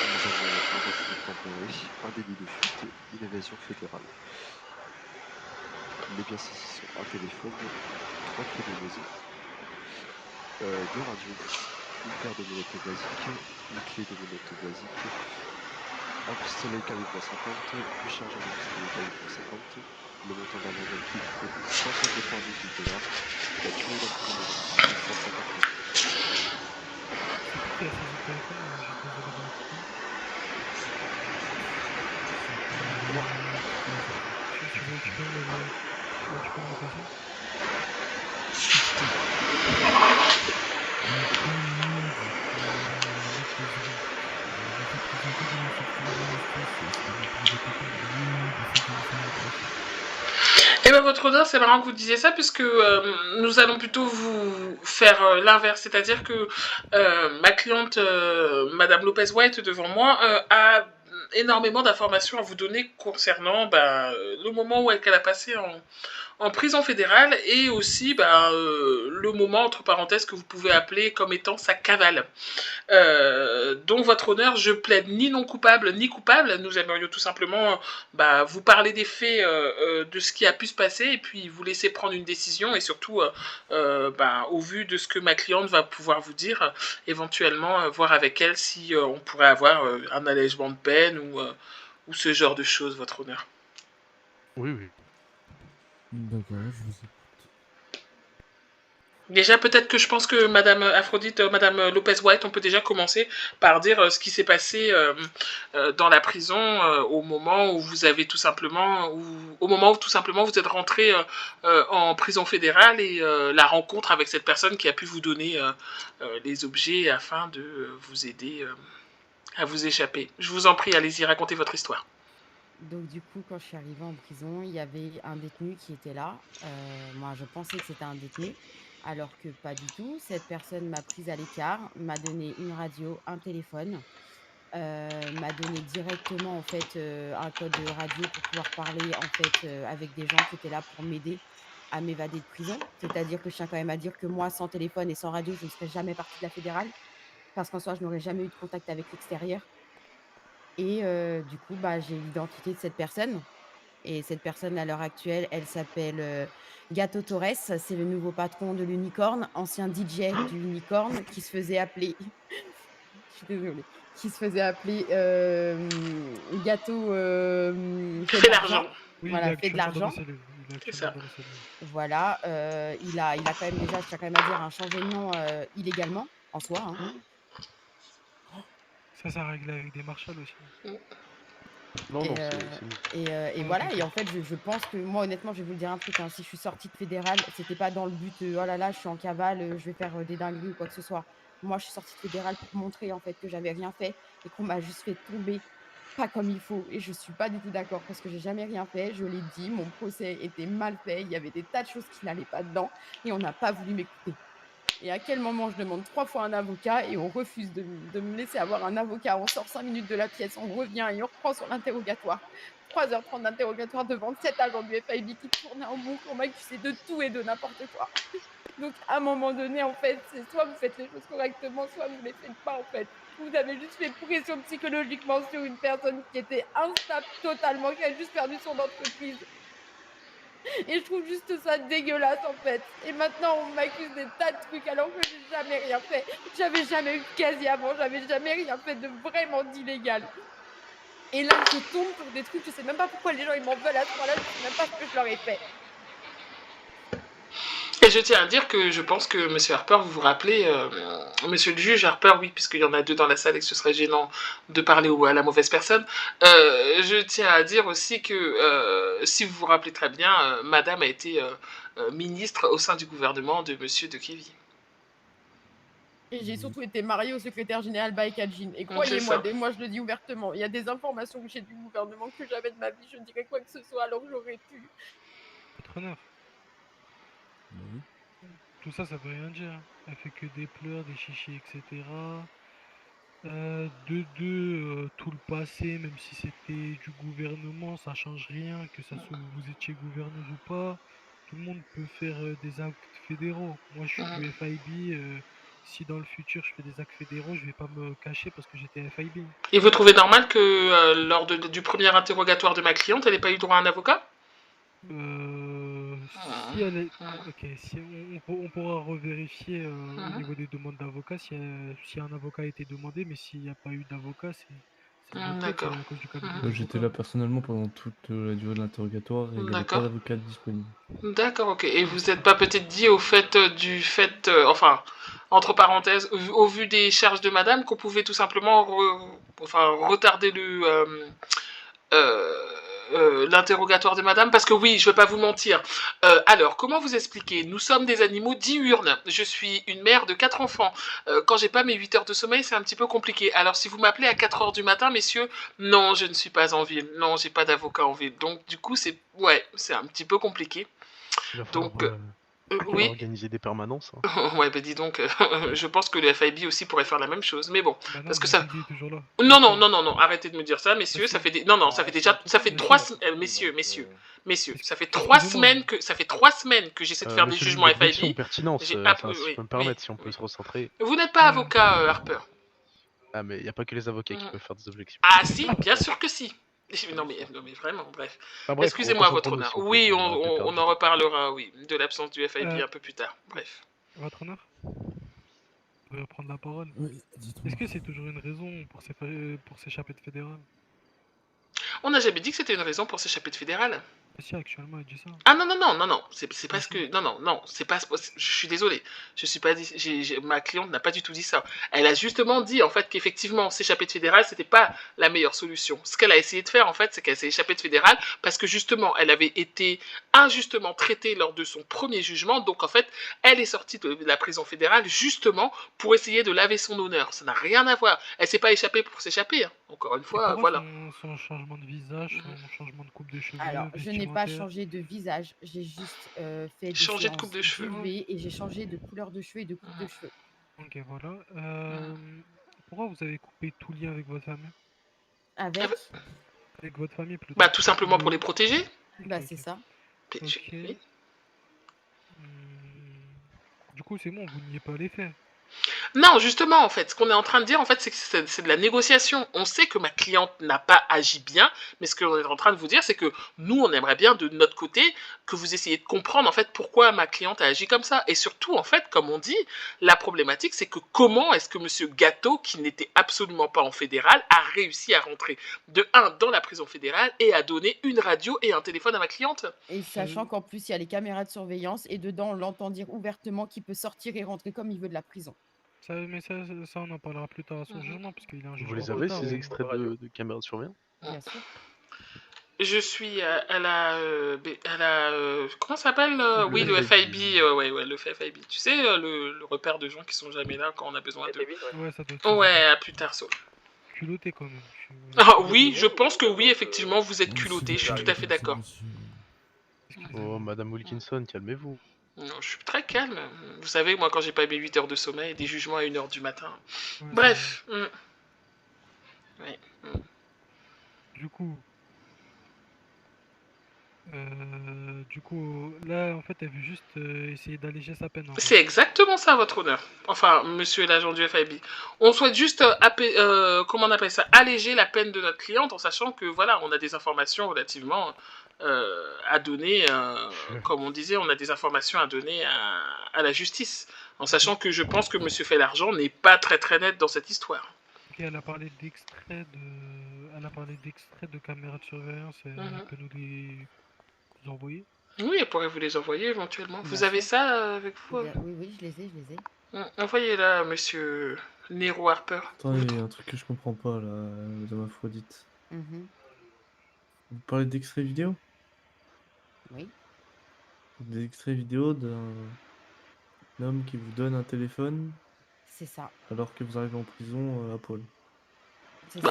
Nous avons un refus de tempérer, un délit de fuite, une évasion fédérale. Les biens saisis sont un téléphone, 3 clés de maison, 2 radios, une paire de menottes basiques, une clé de menottes basique, un pistolet calibre 50, du chargeur de pistolet calibre 50, le montant d'un mandat qui coûte 598 $, la durée d'emprisonnement maximum 150 000. C'est pour qui a saisi le téléphone? Juste désolé de la couper. Moi. Tu veux récupérer le PC? Eh bien, votre honneur, c'est marrant que vous disiez ça, puisque nous allons plutôt vous faire l'inverse. C'est-à-dire que ma cliente, Madame Lopez White, devant moi, a énormément d'informations à vous donner concernant le moment où elle a passé en prison fédérale et aussi le moment, entre parenthèses, que vous pouvez appeler comme étant sa cavale. Donc, votre honneur, je plaide ni non coupable ni coupable. Nous aimerions tout simplement vous parler des faits de ce qui a pu se passer et puis vous laisser prendre une décision et surtout, au vu de ce que ma cliente va pouvoir vous dire, éventuellement voir avec elle si on pourrait avoir un allègement de peine ou ce genre de choses, votre honneur. Oui, oui. D'accord, je vous écoute. Déjà, peut-être que je pense que Madame Aphrodite, Madame Lopez White, on peut déjà commencer par dire ce qui s'est passé dans la prison au moment où vous avez tout simplement, au moment où tout simplement vous êtes rentré en prison fédérale et la rencontre avec cette personne qui a pu vous donner les objets afin de vous aider à vous échapper. Je vous en prie, allez-y, racontez votre histoire. Donc du coup, quand je suis arrivée en prison, il y avait un détenu qui était là. Moi, je pensais que c'était un détenu, alors que pas du tout. Cette personne m'a prise à l'écart, m'a donné une radio, un téléphone, m'a donné directement en fait un code de radio pour pouvoir parler en fait avec des gens qui étaient là pour m'aider à m'évader de prison. C'est-à-dire que je tiens quand même à dire que moi, sans téléphone et sans radio, je ne serais jamais partie de la fédérale, parce qu'en soi, je n'aurais jamais eu de contact avec l'extérieur. Et du coup, j'ai l'identité de cette personne. Et cette personne, à l'heure actuelle, elle s'appelle, Gato Torres. C'est le nouveau patron de l'Unicorn, ancien DJ du Unicorn qui se faisait appeler je suis désolée, qui se faisait appeler, Gato, fait de Fais l'argent. l'argent. Oui, il est Voilà, fait de actuellement dans la l'argent. cellule. C'est ça. Voilà, il a quand même déjà, je tiens quand même à dire, un changé de nom, illégalement, en soi, hein. Ça règle avec des marshals aussi. Non, Et non, c'est mieux. et Ouais, voilà, et d'accord. en fait, je pense que moi, honnêtement, je vais vous le dire un truc, hein, si je suis sortie de fédérale, c'était pas dans le but, «Oh là là, je suis en cavale, je vais faire, des dingueries ou quoi que ce soit». Moi, je suis sortie de fédérale pour montrer, en fait, que j'avais rien fait et qu'on m'a juste fait tomber pas comme il faut, et je suis pas du tout d'accord parce que j'ai jamais rien fait. Je l'ai dit, mon procès était mal fait, il y avait des tas de choses qui n'allaient pas dedans et on n'a pas voulu m'écouter. Et à quel moment je demande 3 fois un avocat et on refuse de me laisser avoir un avocat. On sort 5 minutes de la pièce, on revient et on reprend sur l'interrogatoire. 3h30 d'interrogatoire devant 7 agents du FIB qui tournaient en boucle. On m'accusait de tout et de n'importe quoi. Donc à un moment donné, en fait, c'est soit vous faites les choses correctement, soit vous les faites pas, en fait. Vous avez juste fait pression psychologiquement sur une personne qui était instable totalement, qui a juste perdu son entreprise. Et je trouve juste ça dégueulasse, en fait. Et maintenant, on m'accuse des tas de trucs alors que j'ai jamais rien fait. J'avais jamais eu de casier avant, j'avais jamais rien fait de vraiment d'illégal. Et là, je tombe sur des trucs, je sais même pas pourquoi les gens ils m'en veulent à ce point-là, je sais même pas ce que je leur ai fait. Et je tiens à dire que je pense que Monsieur Harper, vous vous rappelez, Monsieur le juge Harper, oui, puisqu'il y en a deux dans la salle et que ce serait gênant de parler à la mauvaise personne. Je tiens à dire aussi que, si vous vous rappelez très bien, Madame a été ministre au sein du gouvernement de Monsieur de Kévy. Et j'ai Oui. surtout été mariée au secrétaire général Baïkadjin. Et C'est croyez-moi, ça. moi je le dis ouvertement, il y a des informations que j'ai du gouvernement que jamais de ma vie je ne dirais quoi que ce soit alors que j'aurais pu. Votre honneur, Oui. tout ça, ça veut rien dire. Elle fait que des pleurs, des chichis, etc. Tout le passé, même si c'était du gouvernement, ça change rien, que ça soit vous étiez gouverneuse ou pas. Tout le monde peut faire des actes fédéraux. Moi, je suis Mhm. du FIB. Si dans le futur je fais des actes fédéraux, je vais pas me cacher parce que j'étais FIB. Et vous trouvez normal que lors du premier interrogatoire de ma cliente, elle n'ait pas eu droit à un avocat? Si elle est... Ok, si on pourra revérifier au niveau des demandes d'avocats si un avocat a été demandé, mais s'il n'y a pas eu d'avocat, c'est de votre faute, c'est D'accord. à cause du cabinet Mhm. Moi, j'étais d'avocats. là personnellement pendant toute la durée de l'interrogatoire et il n'y avait pas D'accord. d'avocat disponible. D'accord, ok. Et Ouais, vous c'est n'êtes pas pas grave. peut-être dit au fait enfin, entre parenthèses, au vu des charges de madame, qu'on pouvait tout simplement retarder euh, l'interrogatoire de madame, parce que oui, je ne vais pas vous mentir. Alors, comment vous expliquer? Nous sommes des animaux diurnes. Je suis une mère de 4 enfants. Quand j'ai pas mes 8 heures de sommeil, c'est un petit peu compliqué. Alors, si vous m'appelez à 4 heures du matin, messieurs, non, je ne suis pas en ville. Non, j'ai pas d'avocat en ville. Donc, du coup, c'est un petit peu compliqué. Il va falloir Donc, oui. organiser des permanences, hein. Ouais, bah dis donc, je pense que le FIB aussi pourrait faire la même chose. Mais bon, Bah non, parce que le ça, FIB est toujours là. non, non, non, non, non, arrêtez de me dire ça, Bah messieurs, ça si, fait des... Non, non, ça fait Bah, c'est un déjà... peu Ça comme fait nous, trois... hein, c'est comme nous, messieurs, donc, messieurs, ça fait excusez-moi. ça fait 3 semaines que j'essaie de faire des Monsieur le juge jugements d'objection, FIB. pertinence, J'ai... enfin, si je oui, peux me oui, permettre, si on peut oui. se recentrer. Vous n'êtes pas avocat, Harper. Ah, mais il n'y a pas que les avocats qui Mhm. peuvent faire des objections. Ah si, bien sûr que si. Non mais vraiment, bref. Enfin bref, Excusez-moi, votre recentrons-nous honneur. s'il vous plaît, Oui, on a un peu on perdu. en reparlera, oui, de l'absence du FIB Euh, un peu plus tard. Bref. Votre honneur, je vais reprendre la parole. Oui, dites-moi. Est-ce que c'est toujours une raison pour s'échapper de fédéral? On n'a jamais dit que c'était une raison pour s'échapper de fédéral. Bah si, actuellement, elle dit ça. Ah non, non, non, non, non, c'est pas Bah ce si. que... Non, non, non, c'est pas... Je suis désolé, je suis pas dit... ma cliente n'a pas du tout dit ça. Elle a justement dit, en fait, qu'effectivement, s'échapper de fédéral, c'était pas la meilleure solution. Ce qu'elle a essayé de faire, en fait, c'est qu'elle s'est échappée de fédéral parce que, justement, elle avait été injustement traitée lors de son premier jugement. Donc, en fait, elle est sortie de la prison fédérale, justement, pour essayer de laver son honneur. Ça n'a rien à voir. Elle s'est pas échappée pour s'échapper, hein. Encore une Et fois, pourquoi voilà. son changement de visage, son changement de coupe de cheveux, Alors, je n'ai pas vestimentaire? changé de visage, j'ai juste fait des Changer de coupe séances de cheveux. d'UV et j'ai changé de couleur de cheveux et de coupe de cheveux. Ok, voilà. Pourquoi vous avez coupé tout lien avec votre famille? Avec, Avec votre famille plutôt. Bah, tout simplement pour les protéger. Ok, bah ok. c'est ça. Ok. Oui. Du coup, c'est bon, vous n'y êtes pas allé faire. Non, justement, en fait, ce qu'on est en train de dire, en fait, c'est que c'est de la négociation. On sait que ma cliente n'a pas agi bien, mais ce qu'on est en train de vous dire, c'est que nous, on aimerait bien, de notre côté, que vous essayiez de comprendre, en fait, pourquoi ma cliente a agi comme ça. Et surtout, en fait, comme on dit, la problématique, c'est que comment est-ce que Monsieur Gâteau, qui n'était absolument pas en fédéral, a réussi à rentrer, de un, dans la prison fédérale, et à donner une radio et un téléphone à ma cliente. Et sachant qu'en plus, il y a les caméras de surveillance et dedans, on l'entend dire ouvertement qu'il peut sortir et rentrer comme il veut de la prison. Mais ça, on en parlera plus tard à son jugement, parce qu'il y a un Vous jugement les plus avez, tard. ces extraits de caméras de surveillance? Bien sûr. Je suis à la comment ça s'appelle oui, le FIB. FIB, ouais, le FIB. Tu sais, le repère de gens qui sont jamais là quand on a besoin de... Ouais, ça doit être ça. Ouais, à plus tard, Saul. Culotté quand même. Ah oui, je pense que oui, effectivement, vous êtes culotté, je suis tout à fait d'accord. Oh, Madame Wilkinson, calmez-vous. Non, je suis très calme. Vous savez, moi, quand j'ai pas mes 8 heures de sommeil, des jugements à 1 heure du matin. Ouais, Bref. Ouais. Du coup, là, en fait, elle veut juste essayer d'alléger sa peine. C'est exactement ça, votre honneur. Enfin, monsieur l'agent du FIB. On souhaite juste, comment on appelle ça, alléger la peine de notre cliente en sachant que, voilà, on a des informations relativement à donner, comme on disait, on a des informations à donner à la justice. En sachant que je pense que monsieur fait l'argent n'est pas très très net dans cette histoire. Ok, elle a parlé d'extraits de caméras de surveillance. Elle peut nous les envoyer? Oui, elle pourrait vous les envoyer éventuellement. Bien Vous avez sûr. ça avec vous? Oui, oui, je les ai. Envoyez-la, monsieur Nero Harper. Attendez, il y a un truc que je comprends pas là, madame Aphrodite. Vous parlez d'extraits vidéo? Oui. Des extraits vidéo d'un homme qui vous donne un téléphone? C'est ça. Alors que vous arrivez en prison à Paul.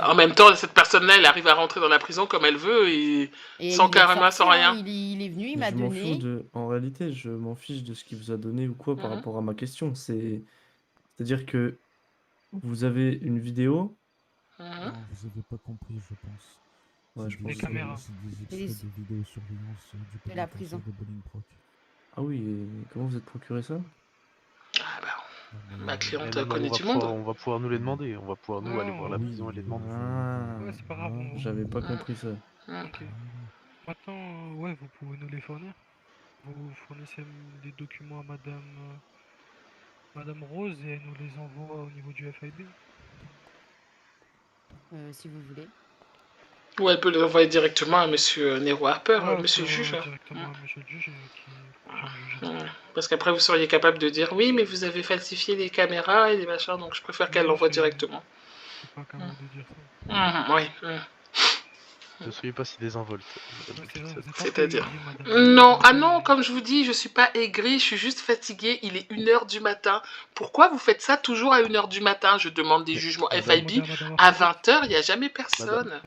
En même temps, cette personne-là, elle arrive à rentrer dans la prison comme elle veut et sans karma, sans rien. Il est venu, il m'a donné. En réalité, je m'en fiche de ce qu'il vous a donné ou quoi par rapport à ma question. C'est-à-dire que vous avez une vidéo. Non, vous avez pas compris, je pense. Ouais, je pense Les caméras. C'est des extraits de vidéosurveillance du de la prison. de Bolingbroke. Ah oui, et comment vous êtes procuré ça? Ah bah, ma Eh cliente non, mais connaît on va du monde. pouvoir- On va pouvoir nous les demander. On va pouvoir nous aller voir la Oui, prison et les demander. Ah, Ouais, c'est pas grave. j'avais pas compris ça. Ok. Maintenant, ouais, vous pouvez nous les fournir. Vous fournissez les documents à Madame Rose et elle nous les envoie au niveau du FIB. Si vous voulez. Ou elle peut l'envoyer directement à Monsieur Nero Harper, Ouais, Monsieur le faut juge. directement à Monsieur le juge qui en juge. Parce qu'après, vous seriez capable de dire oui, mais vous avez falsifié les caméras et les machins, donc je préfère qu'elle Non, l'envoie c'est- directement. C'est pas qu'à moi de dire ça. Oui. Ne soyez pas si désinvolte. Ouais, c'est vrai, vous êtes un peu C'est-à-dire aigri, madame. Non, ah non, comme je vous dis, je suis pas aigrie, je suis juste fatiguée, il est 1h du matin. Pourquoi vous faites ça toujours à 1h du matin? Je demande des jugements FIB à 20h, il n'y a jamais personne.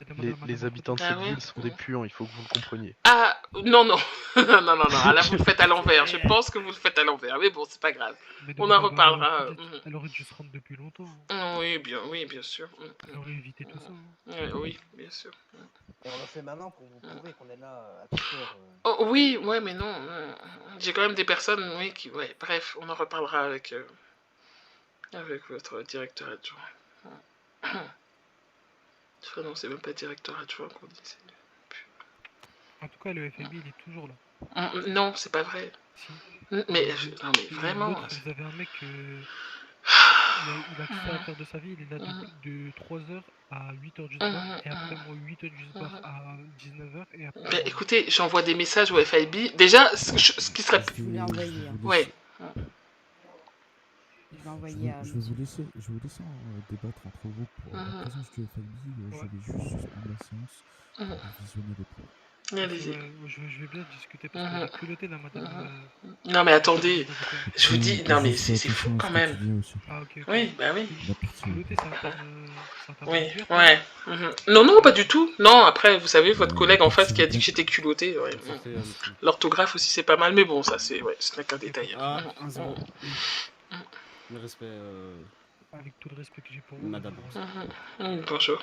Les habitants de cette Ah ouais. ville sont des puants, il faut que vous le compreniez. Ah, non, non, non, là vous le faites à l'envers, je pense que vous le faites à l'envers, mais bon, c'est pas grave. Mais On en madame, reparlera. Elle aurait dû se rendre depuis longtemps. Oui, bien sûr. Elle aurait évité tout ça. Oui, bien sûr. Et on le fait maintenant pour vous prouver qu'on est là à toute heure. Oh, oui, ouais, mais non. J'ai quand même des personnes, oui, qui... Ouais, bref, on en reparlera avec votre directeur adjoint. Enfin, non, c'est même pas directeur adjoint qu'on dit. En tout cas, le FIB, il est toujours là. Non, c'est pas vrai. Si. Non, mais vraiment. Vous avez un mec... il a tout ça à faire de sa vie, il est là de 3h à 8h du soir, et après moi 8h du soir à 19h, et après... Ben, écoutez, j'envoie des messages au FIB. Déjà, ce qui serait... Je vous l'ai envoyé. Ouais. Je vais envoyer à... Je vais vous laisser en débattre entre vous pour la présence du FIB. Je vais juste suspendre la séance pour visionner les preuves. Allez-y. Je vais bien discuter parce qu'elle est culottée là, madame. Non mais attendez, je vous dis, non mais c'est fou quand même. Ah ok. Oui, bah oui. Culottée, c'est un terme Oui, vulgaire, ouais. Non, pas du tout. Non, après, vous savez, votre collègue en face qui a dit que j'étais culotté, ouais. L'orthographe aussi c'est pas mal, mais bon, ça c'est, ouais, ce n'est qu'un détail. Ah, 1-0. Le respect, Avec tout le respect que j'ai pour vous. madame. Bonjour.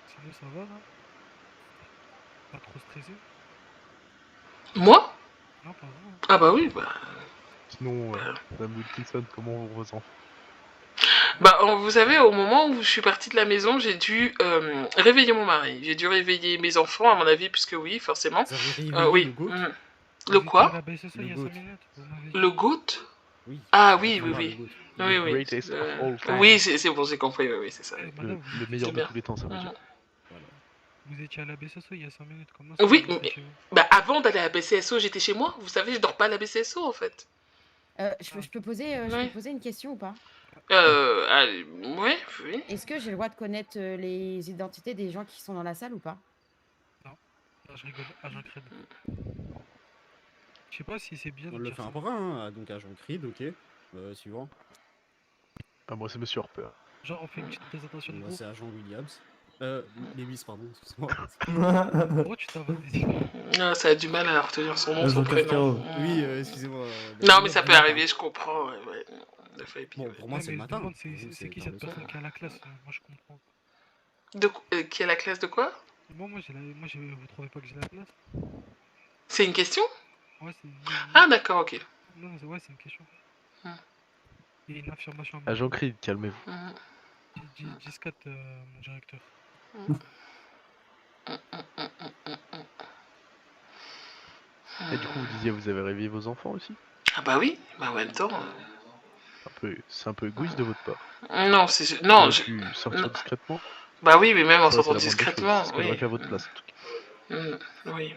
Sinon ça va là? Pas trop stressé? Moi? Non, pas vraiment. Ah bah oui, bah... Sinon, Madame Wilkinson, comment vont vos enfants? Bah, vous savez, au moment où je suis partie de la maison, j'ai dû réveiller mon mari. J'ai dû réveiller mes enfants, à mon avis, puisque oui, forcément. Vous avez réveillé Oui. le goat? Le quoi? Il y a Le 5 goat. minutes, vous m'avez dit. Le goat? Oui. Ah oui, Enfin, oui. le goat. Oui, oui. Greatest of all time. Oui, c'est bon, j'ai compris, oui, c'est ça. Madame, Le meilleur C'est de bien. tous les temps, ça veut dire. Voilà. vous étiez à la BSSO il y a 5 minutes, comment Oui, vous mais- chez vous? Bah, avant d'aller à la BCSO, j'étais chez moi. Vous savez, je dors pas à la BCSO, en fait. Je peux poser une question ou pas? Allez, ouais, oui. Est-ce que j'ai le droit de connaître les identités des gens qui sont dans la salle ou pas? Ah, je rigole, agent Creed. Je sais pas si c'est bien On de le dire fait ça. un par un, hein. Donc agent Creed, ok. Suivant. Ah, moi, c'est Monsieur Harper. Genre, on fait une petite présentation de Moi groupe. c'est agent Williams. Lewis, pardon, excuse-moi. Pourquoi tu t'en vas des Ah, ça a du mal à retenir son nom, son Agent prénom. Cascaro. Oui, excusez-moi. Non, mais ça peut arriver, je comprends. Ouais. Le FIB, Bon, ouais. pour moi Ouais, c'est mais le je matin. demande, Pour vous, c'est qui vers cette le soir. personne qui est à la classe? Moi, je comprends. Qui est la classe de quoi? Moi, vous trouvez pas que j'ai la classe? C'est une question? Ouais, c'est... Ah, d'accord, ok. Non, ouais, c'est une question. Ah. Il y a une affirmation à moi. Agent Creed, calmez-vous. Discat, mon directeur. Et du coup, vous disiez, vous avez réveillé vos enfants aussi? Ah bah oui, bah en même temps... C'est un peu égoïste de votre part. Non, c'est... Vous Non, auriez pu sortir discrètement. Bah oui, mais même en Ça aurait été sortant la moindre des choses. discrètement, C'est ce que j'aurais oui. fait à votre place, en tout cas. Oui.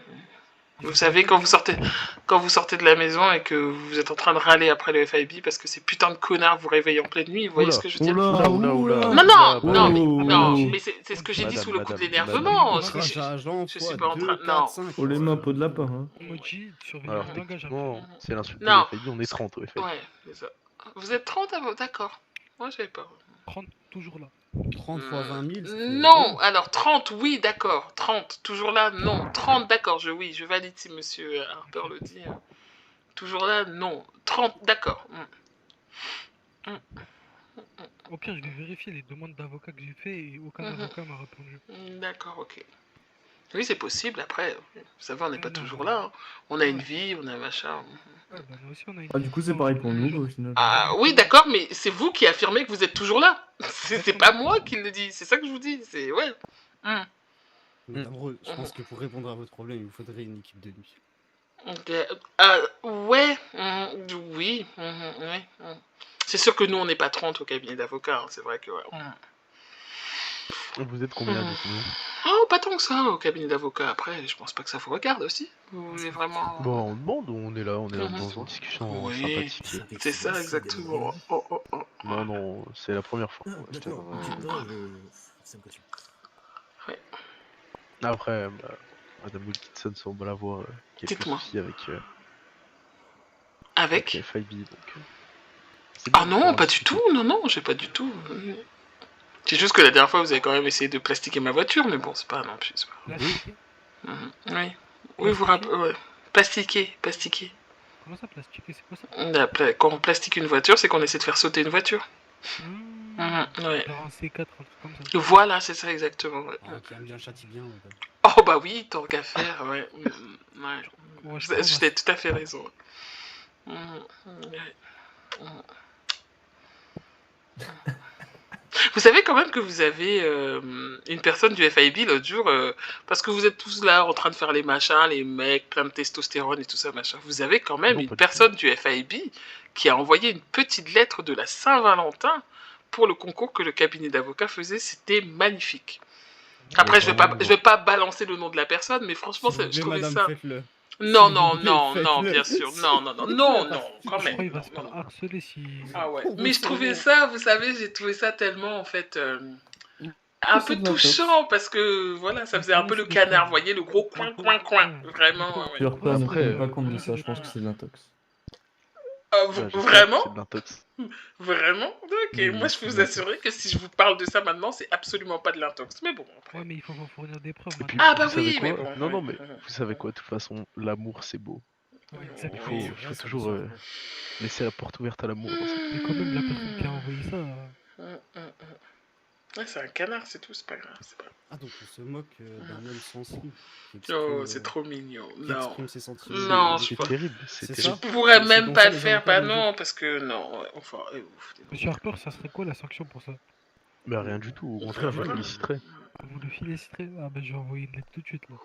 Vous savez, quand vous sortez de la maison et que vous êtes en train de râler après le FIB parce que ces putains de connards vous réveillent en pleine nuit, vous voyez ce que je veux dire? Oula, Non, mais c'est ce que j'ai dit sous le coup de l'énervement. Je suis pas en train... Non. Oh les mains, peau de lapin, hein. Emoji, surveillez Alors, le langage. techniquement, c'est l'insulte Non. au FIB, on est 30 au FIB. Ouais, c'est ça. Vous êtes 30 à d'accord. Moi, je savais pas. 30, toujours là. 30 fois 20 000. ça fait- Non, alors 30, oui, d'accord. 30, toujours là, non. 30, d'accord, oui, je valide si monsieur Harper le dit. Toujours là, non. 30, d'accord. Au pire, je vais vérifier les demandes d'avocats que j'ai fait et aucun avocat m'a répondu. D'accord, ok. Oui, c'est possible, après, vous savez, on n'est pas toujours là. Hein. On a une vie, on a un machin. Ouais, bah, nous aussi, on a une Ah, du coup, c'est pareil pour nous, au final. Ah oui, d'accord, mais c'est vous qui affirmez que vous êtes toujours là. C'est pas moi qui le dis, c'est ça que je vous dis. C'est ouais. Madame Rose, je pense que pour répondre à votre problème, il vous faudrait une équipe de nuit. Ouais, oui, ouais. C'est sûr que nous, on n'est pas 30 au cabinet d'avocats, hein, c'est vrai que... Ouais. Vous êtes combien du coup? Oh, pas tant que ça au cabinet d'avocats. Après, je pense pas que ça vous regarde aussi. Vous voulez vraiment... Bon, on demande ou on est là dans une discussion Oui, sympathique. c'est ça exactement. Oh. Non, c'est la première fois. Ouais. Après, Madame Wilkinson semble avoir quelques Dites-moi. soucis Avec FIB, donc... Ah non, pas du tout, non, j'ai pas du tout. C'est juste que la dernière fois, vous avez quand même essayé de plastiquer ma voiture, mais bon, c'est pas non plus. Plastiquer? Oui. Oui, vous rappelez. Ouais. Plastiquer. Comment ça, plastiquer? C'est quoi ça? Quand on plastique une voiture, c'est qu'on essaie de faire sauter une voiture. Ouais. Genre un C4, un truc comme ça. Voilà, c'est ça exactement. Ouais. Ah, qui aime bien châtie bien. madame. Oh bah oui, tant qu'à faire, ouais. Ouais. Vous avez tout à fait raison. Vous savez quand même que vous avez une personne du FIB l'autre jour, parce que vous êtes tous là en train de faire les machins, les mecs, plein de testostérone et tout ça, machin. Vous avez quand même une personne du FIB qui a envoyé une petite lettre de la Saint-Valentin pour le concours que le cabinet d'avocats faisait. C'était magnifique. Après, je vais pas balancer le nom de la personne, mais franchement, je trouvais ça... Non, bien sûr. Non, quand même. Il va se faire harceler si... Ah ouais. Mais je trouvais ça, vous savez, j'ai trouvé ça tellement, en fait, un peu touchant, parce que, voilà, ça faisait un peu le canard, vous voyez, le gros coin. Vraiment, ouais. Après, ne tenez pas compte de ça, je pense que c'est de l'intox. Vraiment? C'est de l'intox. Vraiment? Ok, moi je peux vous assurer que si je vous parle de ça maintenant, c'est absolument pas de l'intox. Mais bon, après... Ouais, mais il faut fournir des preuves. Puis, Ah bah vous savez oui, mais quoi bon... Non, mais vous savez quoi, de toute façon, l'amour c'est beau. Il faut toujours laisser la porte ouverte à l'amour. Mais quand même, la personne qui a envoyé ça... Ouais, c'est un canard, c'est tout, c'est pas grave. Ah, donc on se moque d'un homme sensible. Oh, c'est trop mignon. Non, non, c'est terrible. Je pourrais même pas le faire, bah non, parce que non, enfin... Monsieur Harper, ça serait quoi la sanction pour ça? Bah rien du tout, au contraire, je le féliciterais. Vous le féliciterez? Ah bah je vais envoyer une lettre tout de suite, là.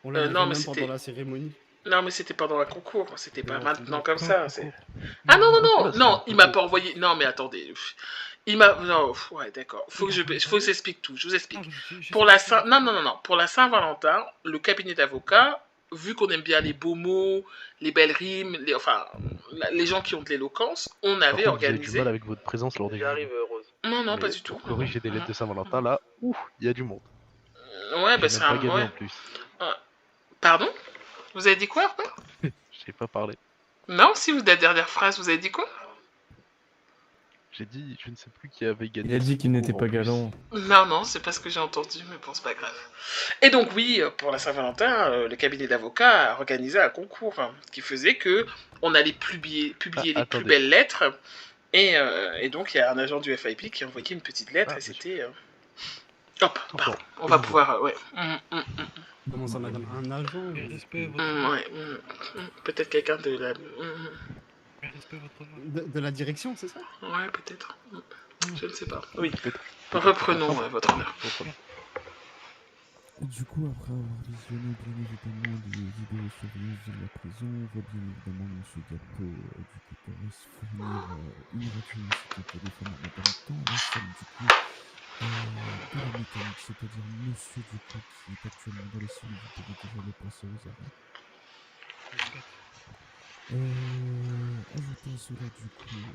On l'a non, mais même pendant la cérémonie. Non, mais c'était pendant un concours, c'était pas maintenant comme ça. Ah non, il m'a pas envoyé... Non, mais attendez... Il m'a... Non, ouais, d'accord. Faut que j'explique tout. Je vous explique. Pour la pour la Saint-Valentin, le cabinet d'avocats, vu qu'on aime bien les beaux mots, les belles rimes, les gens qui ont de l'éloquence, on avait organisé... Vous avez du mal avec votre présence lors des... J'arrive, Rose. Non, pas du tout. Pour corriger des lettres de Saint-Valentin, là, il y a du monde. Ouais, bah c'est un... pas gagné en plus. Pardon? Vous avez dit quoi? J'ai pas parlé. Non, si, la dernière phrase, vous avez dit quoi? J'ai dit, je ne sais plus qui avait gagné. Il a dit qu'il n'était pas galant. Non, c'est pas ce que j'ai entendu, mais bon, c'est pas grave. Et donc oui, pour la Saint-Valentin, le cabinet d'avocats a organisé un concours qui faisait que on allait publier les plus belles lettres, et donc il y a un agent du FIB qui a envoyé une petite lettre, et c'était... Hop, pardon, on va pouvoir... Ouais. Comment ça, madame? Un agent? Peut-être quelqu'un de la... De la direction, c'est ça? Ouais, peut-être. Je ne sais pas. Oui. Reprenons votre honneur. Du coup, après avoir visionné bien évidemment les vidéosurveillances de la prison, on voit bien évidemment M. Gappo du coup Torres fournir une radio ainsi qu'un téléphone à madame dans la salle du coup de la mécanique, c'est-à-dire monsieur du coup qui est actuellement dans les cellules, vous pouvez déjà le passer aux arrêts. Ajoutant à cela, du coup,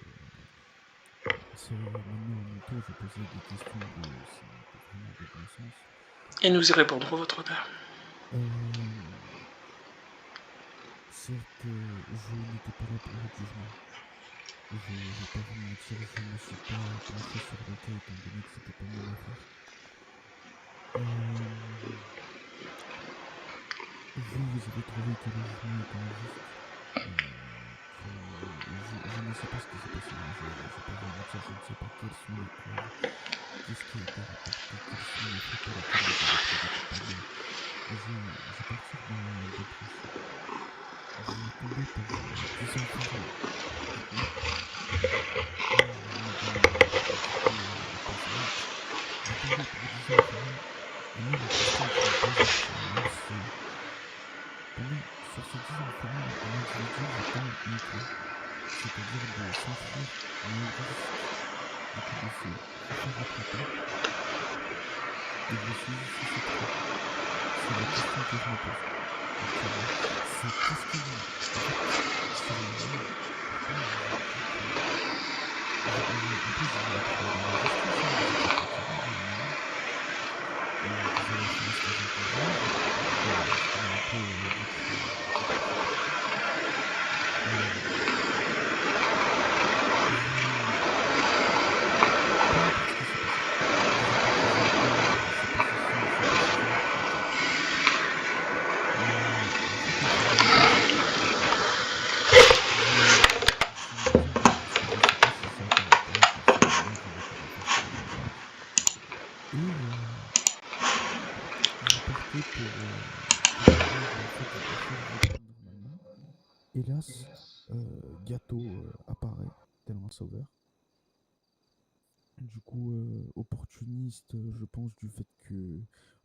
c'est maintenant à mon tour, je posais des questions vraiment de bon sens. Et nous y répondrons, votre honneur. Certes, je n'étais pas là pour votre jugement. Je vais pas vous mentir, je ne me suis pas penché sur le cas étant donné que c'était pas mon affaire. Vous avez trouvé que le jugement était injuste. Je ne sais pas ce qui s'est passé, hein. Je vais pas vous mentir, je ne sais pas quelles sont les preuves, qu'est-ce qui a été rapporté, quels sont les faits pour lesquels vous avez plaidé coupable. Je vais partir d'un principe. Vous tombez pour 10 ans de prison. Madame, Lopez White, vous tombez pour 10 ans de ferme. Et moi, la question que je me pose actuellement, c'est sur ces 10 ans de ferme, un individu vous tend une clé, c'est-à-dire de s'enfuir, mais au risque du coup de se faire attraper, et vous saisissez cette clé. C'est la question que je me pose actuellement. C'est qu'est-ce que vous... En fait, sur le moment, pourquoi vous vous dites que... En plus, vous avez travaillé dans la justice, hein, vous étiez procureur à un moment. Vous avez fait un stage intégré, je connais un peu votre parcours. Peu importe ce qui s'est passé. Vous êtes en prison ou c'est passé ci ou c'est passé ça, peu importe. Vous confirmez pas votre culpabilité, d'accord? C'est une raison pour parce que je ne sais pas si ça va ou pas. Personnellement, je n'étais pas faire ce genre de choses. Et vous partez pour pouvoir faire votre vie normalement. Hélas, Gâteau apparaît tel un sauveur. Du coup, opportuniste, je pense, du fait que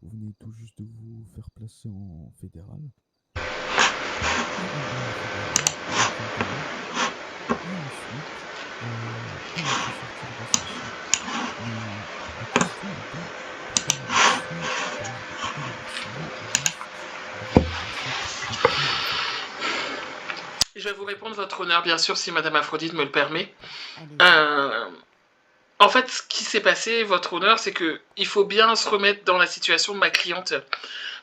vous venez tout juste de vous faire placer en fédéral. Il va en fédéral avec une colère. Et ensuite, il vous fait sortir de celle-ci. Mais la question étant, pourquoi l'avoir fait juste avec le principe des preuves, en fait? Je vais vous répondre, votre honneur, bien sûr, si Madame Aphrodite me le permet. Allez. En fait, ce qui s'est passé, votre honneur, c'est que il faut bien se remettre dans la situation de ma cliente.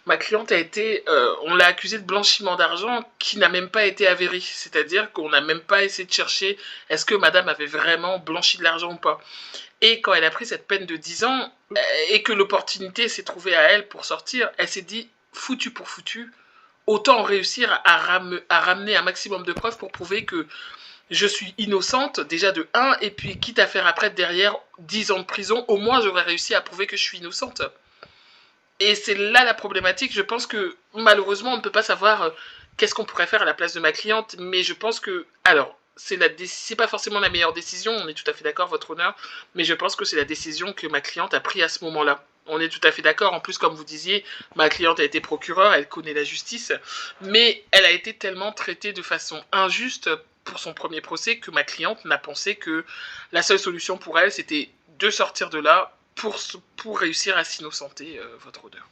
Ma cliente a été, on l'a accusée de blanchiment d'argent qui n'a même pas été avéré. C'est-à-dire qu'on n'a même pas essayé de chercher est-ce que Madame avait vraiment blanchi de l'argent ou pas. Et quand elle a pris cette peine de 10 ans et que l'opportunité s'est trouvée à elle pour sortir, elle s'est dit foutu pour foutu, autant réussir à ramener un maximum de preuves pour prouver que je suis innocente, déjà de 1, et puis quitte à faire après derrière 10 ans de prison, au moins j'aurais réussi à prouver que je suis innocente. Et c'est là la problématique, je pense que malheureusement on ne peut pas savoir qu'est-ce qu'on pourrait faire à la place de ma cliente, mais je pense que, alors, c'est pas forcément la meilleure décision, on est tout à fait d'accord, votre honneur, mais je pense que c'est la décision que ma cliente a prise à ce moment-là. On est tout à fait d'accord, en plus comme vous disiez, ma cliente a été procureure, elle connaît la justice, mais elle a été tellement traitée de façon injuste pour son premier procès que ma cliente n'a pensé que la seule solution pour elle c'était de sortir de là pour réussir à s'innocenter, votre honneur.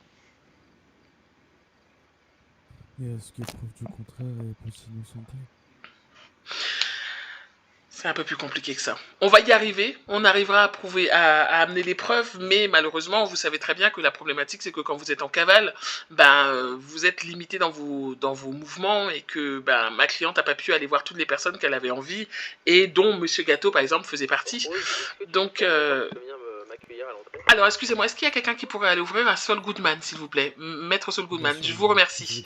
Et est-ce qu'il y a preuve du contraire et peut s'innocenter? C'est un peu plus compliqué que ça. On va y arriver, on arrivera à prouver, à amener les preuves, mais malheureusement, vous savez très bien que la problématique, c'est que quand vous êtes en cavale, vous êtes limité dans vos mouvements et que ma cliente n'a pas pu aller voir toutes les personnes qu'elle avait envie et dont Monsieur Gâteau, par exemple, faisait partie. Donc, alors, excusez-moi, est-ce qu'il y a quelqu'un qui pourrait aller ouvrir à Saul Goodman, s'il vous plaît? Maître Saul Goodman, je vous remercie.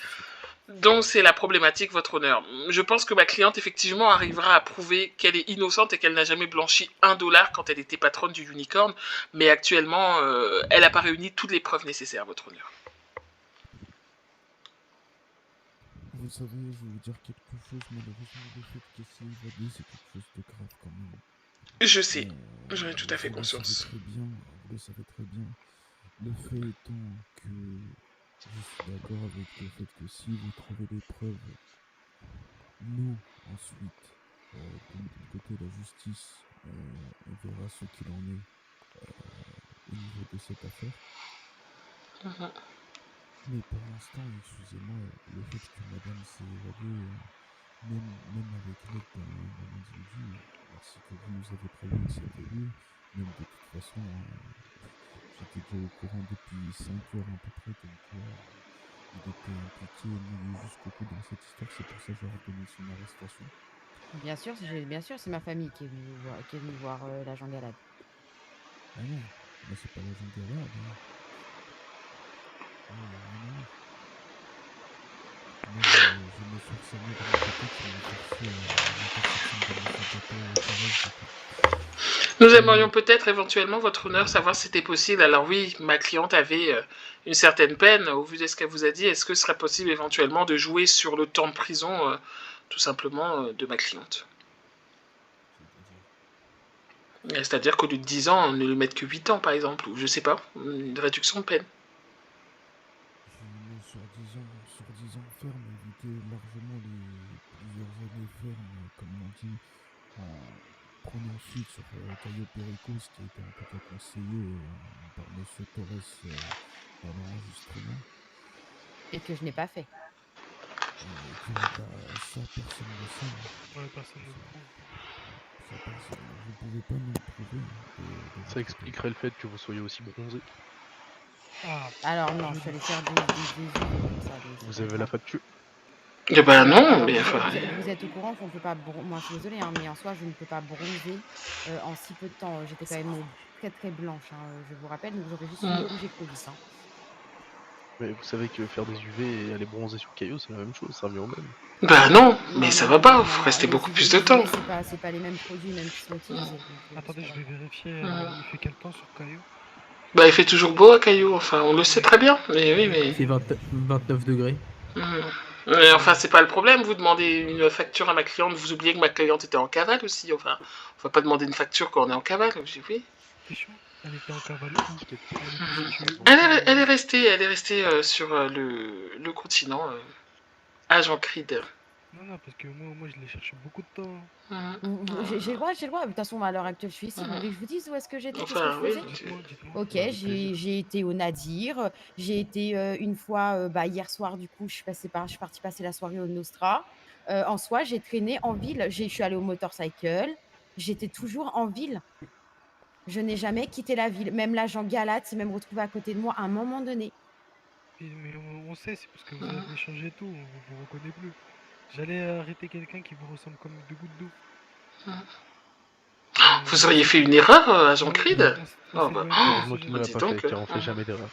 Donc c'est la problématique, votre honneur. Je pense que ma cliente, effectivement, arrivera à prouver qu'elle est innocente et qu'elle n'a jamais blanchi $1 quand elle était patronne du Unicorn, mais actuellement, elle n'a pas réuni toutes les preuves nécessaires, votre honneur. Vous savez, je vais vous dire quelque chose, malheureusement, le fait qu'elle s'est évadée, c'est quelque chose de grave quand même. Je sais, j'en ai tout à fait conscience. Vous le savez très bien. Le fait étant que je suis d'accord avec le fait que si vous trouvez les preuves, nous, ensuite, de notre côté, la justice, on verra ce qu'il en est au niveau de cette affaire. Mais pour l'instant, excusez-moi, le fait que madame s'est évadée, même avec l'aide d'un individu, ainsi que vous nous avez prévenu que c'était lui, même de toute façon, j'étais déjà au courant depuis 5 heures à peu près, comme quoi il était impliqué, mouillé jusqu'au cou dans cette histoire, c'est pour ça que j'ai ordonné son arrestation. Bien sûr, c'est ma famille qui est venue voir l'agent Galad. Ah non, moi c'est pas l'agent Galad. Hein. Moi, il n'y a rien à voir. Moi, j'ai mes sources à moi de mon côté qui m'ont forcé l'interception de M. Gato Torres. Nous aimerions peut-être éventuellement, votre honneur, savoir si c'était possible. Alors oui, ma cliente avait une certaine peine, au vu de ce qu'elle vous a dit. Est-ce que ce serait possible éventuellement de jouer sur le temps de prison, tout simplement, de ma cliente? C'est-à-dire qu'au lieu de 10 ans, on ne lui mette que 8 ans, par exemple, ou je sais pas, une réduction de peine. Je mets sur 10 ans ferme, éviter largement les plusieurs années fermes, comme on dit, en prenant suite sur Caio Perico, ce qui a été en tout cas conseillé par M. Torres dans l'enregistrement. Et que je n'ai pas fait. Ça, personne ne le sait. Ouais, personne ne le prouve. Ça, vous pouvez pas nous le prouver. Ça expliquerait le fait que vous soyez aussi bronzé. Ah. Alors non, je suis allée faire des comme ça. Vous avez la facture? Eh ben non, Alors, mais... vous êtes au courant qu'on peut pas... Moi, je suis désolée, hein, mais en soi, je ne peux pas bronzer en si peu de temps. J'étais quand même très très blanche, hein, je vous rappelle, donc j'aurais juste une rouge et colis. Hein. Mais vous savez que faire des UV et aller bronzer sur Caillou, c'est la même chose, ça revient au même. Bah non, mais ça va pas, faut rester beaucoup plus de temps. C'est pas les mêmes produits même qui sont utilisés. Attendez, je vais vérifier, il fait quel temps sur Caillou? Bah il fait toujours beau à Caillou, enfin on le sait très bien, mais oui, mais... Il fait 29 degrés. Mais enfin, c'est pas le problème, vous demandez une facture à ma cliente, vous oubliez que ma cliente était en cavale aussi, enfin, on va pas demander une facture quand on est en cavale, j'ai oui. Elle était en cavale où? Elle est restée sur le continent, à Jean Creed. Non, parce que moi je l'ai cherché beaucoup de temps. J'ai le droit, de toute façon, à l'heure actuelle, je suis ici. Vous voulez que je vous dise où est-ce que j'étais, Enfin, qu'est-ce que je faisais? Ok, j'ai été au Nadir, j'ai été une fois, hier soir, du coup, je suis partie passer la soirée au Nostra. En soi, j'ai traîné en ville, je suis allée au motorcycle, j'étais toujours en ville. Je n'ai jamais quitté la ville. Même l'agent Galad s'est même retrouvé à côté de moi à un moment donné. Mais on sait, c'est parce que vous avez changé tout, on vous reconnaît plus. J'allais arrêter quelqu'un qui vous ressemble comme deux gouttes d'eau. Vous auriez fait une erreur, agent Creed? Oh bah, moi qui ne l'ai pas fait, car on fait jamais d'erreur.